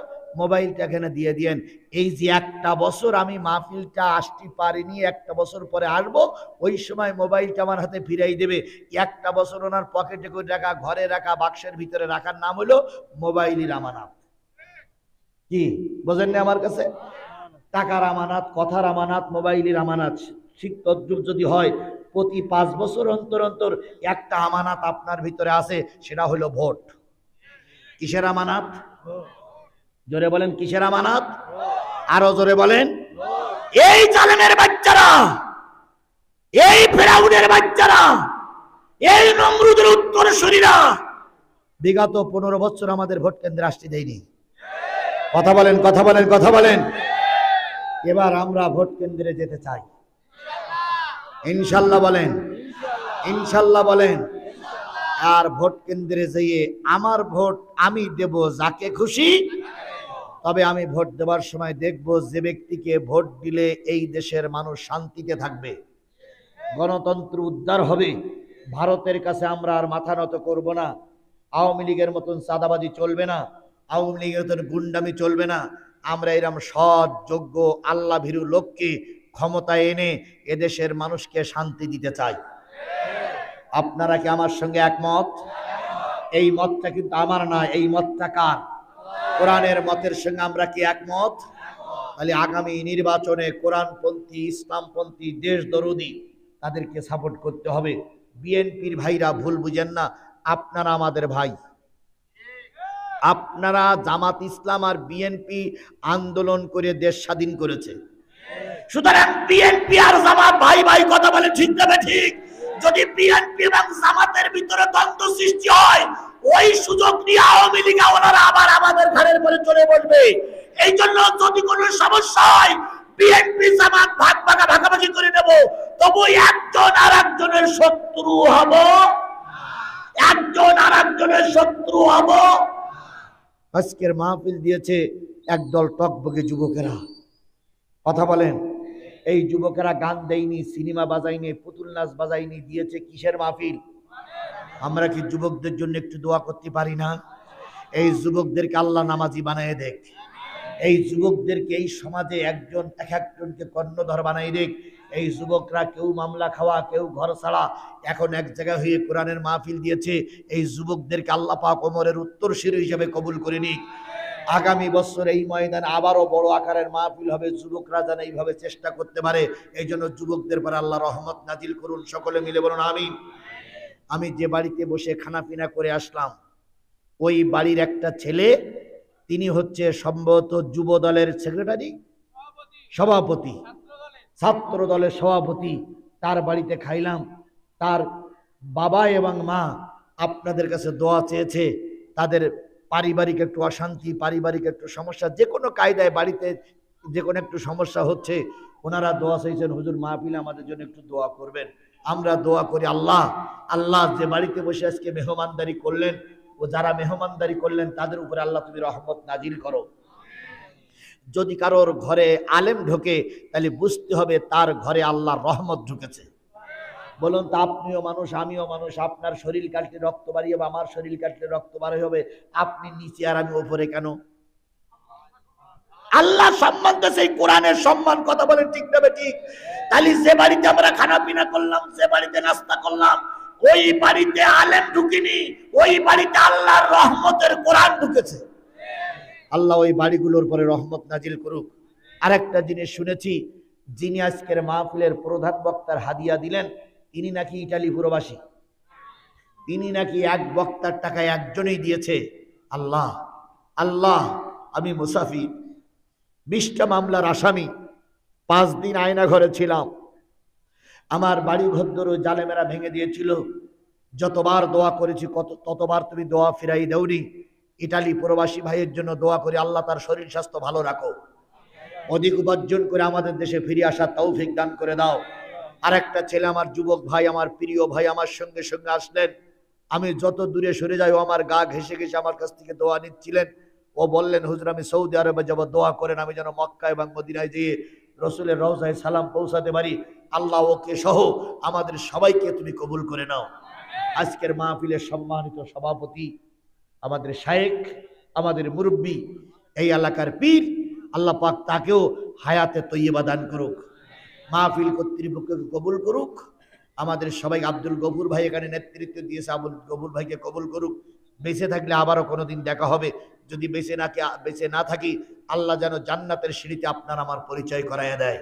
মোবাইলটা এখানে দিয়ে দিয়েন। এই যে একটা বছর আমি মাহফিলটা আসতে পারিনি, একটা বছর পরে আসবো, ওই সময় মোবাইলটা আমার হাতে ফিরাই দেবে। একটা বছর ওনার পকেটে করে রাখা, ঘরে রাখা, বাক্সের ভিতরে রাখার নাম হলো মোবাইলের আমানত। কি বোঝেন না? আমার কাছে টাকার আমানত, কথার আমানত, মোবাইলের আমানত ঠিক তদ্রুপ যদি হয়, প্রতি 5 বছর অন্তর অন্তর একটা আমানত আপনার ভিতরে আছে, সেটা হলো ভোট। কিসের আমানত? জোরে বলেন, কিসের আমানত? আরো জোরে বলেন। এই জালেমের বাচ্চারা, এই ফেরাউনের বাচ্চারা, এই নমরুদের উত্তরসূরিরা বিগত 15 বছর আমাদের ভোট কেন্দ্রে আসতে দেয়নি। কথা বলেন, কথা বলেন, কথা বলেন। এবার আমরা ভোট কেন্দ্রে যেতে চাই, ইনশাল্লাহ বলেন, ইনশাল্লাহ বলেন। আর ভোট কেন্দ্রে যেয়ে আমার ভোট আমি দেব যাকে খুশি, তবে আমি ভোট দেওয়ার সময় দেখব যে ব্যক্তিকে ভোট দিলে এই দেশের মানুষ শান্তিতে থাকবে, গণতন্ত্র উদ্ধার হবে। ভারতের কাছে আমরা আর মাথা নত করব না। আওয়ামী লীগের মতন চাঁদাবাজি চলবে না, আওয়ামী লীগের মতন গুন্ডামি চলবে না। আমরা এরকম সৎ, যোগ্য, আল্লাহ ভীরু লোককে ক্ষমতায় এনে এদেশের মানুষকে শান্তি দিতে চাই। আপনারা কি আমার সঙ্গে একমত? এই মতটা কিন্তু আমার না, এই মতটা কার? কোরআনের মতের সঙ্গে আমরা কি একমত? তাহলে আগামী নির্বাচনে কোরআনপন্থী, ইসলামপন্থী, দেশদরদি তাদেরকে সাপোর্ট করতে হবে। বিএনপির ভাইরা ভুল বুঝেন না, আপনারা আমাদের ভাই। আপনারা জামাত ইসলাম আর বিএনপি আন্দোলন করে দেশ স্বাধীন করেছে, সুতরাং বিএনপি আর জামাত ভাই ভাই কথা বলে ঠিক না ঠিক? যদি বিএনপি এবং জামাতের ভিতরে দ্বন্দ্ব সৃষ্টি হয়, ওই সুযোগ নিয়ে আওয়ামী লীগ ওনারা আবার আমাদের ঘরের পরে চলে বসবে। এই জন্য যদি কোনো সমস্যা হয়, বিএনপি জামাত ভাগাভাগি করে নেব, তবু একজন আর একজনের শত্রু হব, একজন আর একজনের শত্রু হব। আজকের মাহফিল দিয়েছে একদল টকবকে যুবকেরা, কথা বলেন। এই যুবকেরা গান দেয়নি, সিনেমা বাজায়নি, পুতুল নাচ বাজায়নি, দিয়েছে কিসের মাহফিল? আমরা কি যুবকদের জন্য একটু দোয়া করতে পারি না? এই যুবকদেরকে আল্লাহ নামাজি বানায় দেখ, এই যুবকদেরকে এই সমাজে একজন এক একজনকে কর্ণধর বানাই দেখ। এই যুবকরা কেউ মামলা খাওয়া, কেউ ঘর ছাড়া, এখন এক জায়গায় হয়ে কোরআনের মাহফিল দিয়েছে। এই যুবকদেরকে আল্লাহ পাক ওমরের উত্তরসূরি হিসেবে কবুল করে নিক। আগামী বছর এই ময়দানে আবারও বড় আকারের মাহফিল হবে, যুবকরা যেন এইভাবে চেষ্টা করতে পারে। এই জন্য যুবকদের পর আল্লাহ রহমত নাজিল করুন, সকলে মিলে বলুন আমিন। আমি যে বাড়িতে বসে খানা পিনা করে আসলাম, ওই বাড়ির একটা ছেলে, তিনি হচ্ছে সম্ভবত যুব দলের সেক্রেটারি, সভাপতি, ছাত্র দলের সভাপতি। তার বাড়িতে খাইলাম। তার বাবা এবং মা আপনাদের কাছে দোয়া চেয়েছে। তাদের পারিবারিক একটু অশান্তি, পারিবারিক একটু সমস্যা, যে কোনো কায়দায় বাড়িতে যে কোনো একটু সমস্যা হচ্ছে, ওনারা দোয়া চাইছেন, হুজুর মাহফিলে আমাদের জন্য একটু দোয়া করবেন। আমরা দোয়া করি, আল্লাহ আল্লাহ যে বাড়িতে বসে আজকে মেহমানদারি করলেন, ও যারা মেহমানদারি করলেন তাদের উপরে আল্লাহ তুমি রহমত নাজিল করো। যদি কারোর ঘরে আলেম ঢোকে, তাহলে বুঝতে হবে তার ঘরে আল্লাহর রহমত ঢুকেছে। বলুন তো, আপনিও মানুষ, আমিও মানুষ। আপনার শরীর কাটলে রক্ত বাড়িয়ে হবে, আমার শরীর কাটলে রক্ত বাড়িয়ে হবে। আপনি নিচে আর আমি উপরে কেন? আল্লাহ সম্মান দেশে, কোরআনের সম্মান, কথা বলেন ঠিক না ঠিক? তাহলে যে বাড়িতে আমরা খানা পিনা করলাম, যে বাড়িতে নাস্তা করলাম, ওই বাড়িতে আলেম ঢুকিনি, ওই বাড়িতে আল্লাহর রহমতের কোরআন ঢুকেছে। আল্লাহ ওই বাড়িগুলোর পরে রহমত নাজিল করুক। আরেকটা জিনিস শুনেছি, যিনি আজকের মাহফিলের প্রধান বক্তার হাদিয়া দিলেন, তিনি নাকি ইটালি প্রবাসী। তিনি নাকি এক বক্তার টাকায় একজনই দিয়েছে। আল্লাহ আল্লাহ, আমি মুসাফির, 20টা মামলার আসামি, 5 দিন আয়না ঘরে ছিলাম। আমার বাড়ি ঘর জালেমেরা ভেঙে দিয়েছিল। যতবার দোয়া করেছি ততবার তুমি দোয়া ফিরাই দেওনি। ইটালি প্রবাসী ভাইয়ের জন্য দোয়া করি, আল্লাহ তার শরীর স্বাস্থ্য ভালো রাখো, অধিক উপার্জন করে আমাদের দেশে ফিরে আসার তৌফিক দান করে দাও। আর একটা ছেলে, আমার যুবক ভাই, আমার প্রিয় ভাই, আমার সঙ্গে সঙ্গে আসলেন। আমি যত দূরে সরে যাই, ও আমার গা ঘেঁষে ঘেঁষে আমার কাছ থেকে দোয়া নিচ্ছিলেন। ও বললেন, হুজুর আমি সৌদি আরবে যাব, দোয়া করেন আমি যেন মক্কা এবং মদিনায় যেয়ে রসুলের রওজায় সালাম পৌঁছাতে পারি। আল্লাহ ওকে সহ আমাদের সবাইকে তুমি কবুল করে নাও। আজকের মাহফিলের সম্মানিত সভাপতি, আমাদের শায়েখ, আমাদের মুরব্বী, এই এলাকার পীর, আল্লাহ পাক তাকেও হায়াতে তৈয়বা দান করুক, মাহফিল কর্তৃপক্ষকে কবুল করুক। আমাদের সবাই, আব্দুল গফুর ভাই এখানে নেতৃত্ব দিয়েছে, আব্দুল গফুর ভাইকে কবুল করুক। বেঁচে থাকলে আবারও কোনোদিন দেখা হবে, যদি বেঁচে না থাকি, আল্লাহ যেন জান্নাতের সিঁড়িতে আপনার আমার পরিচয় করাইয়া দেয়।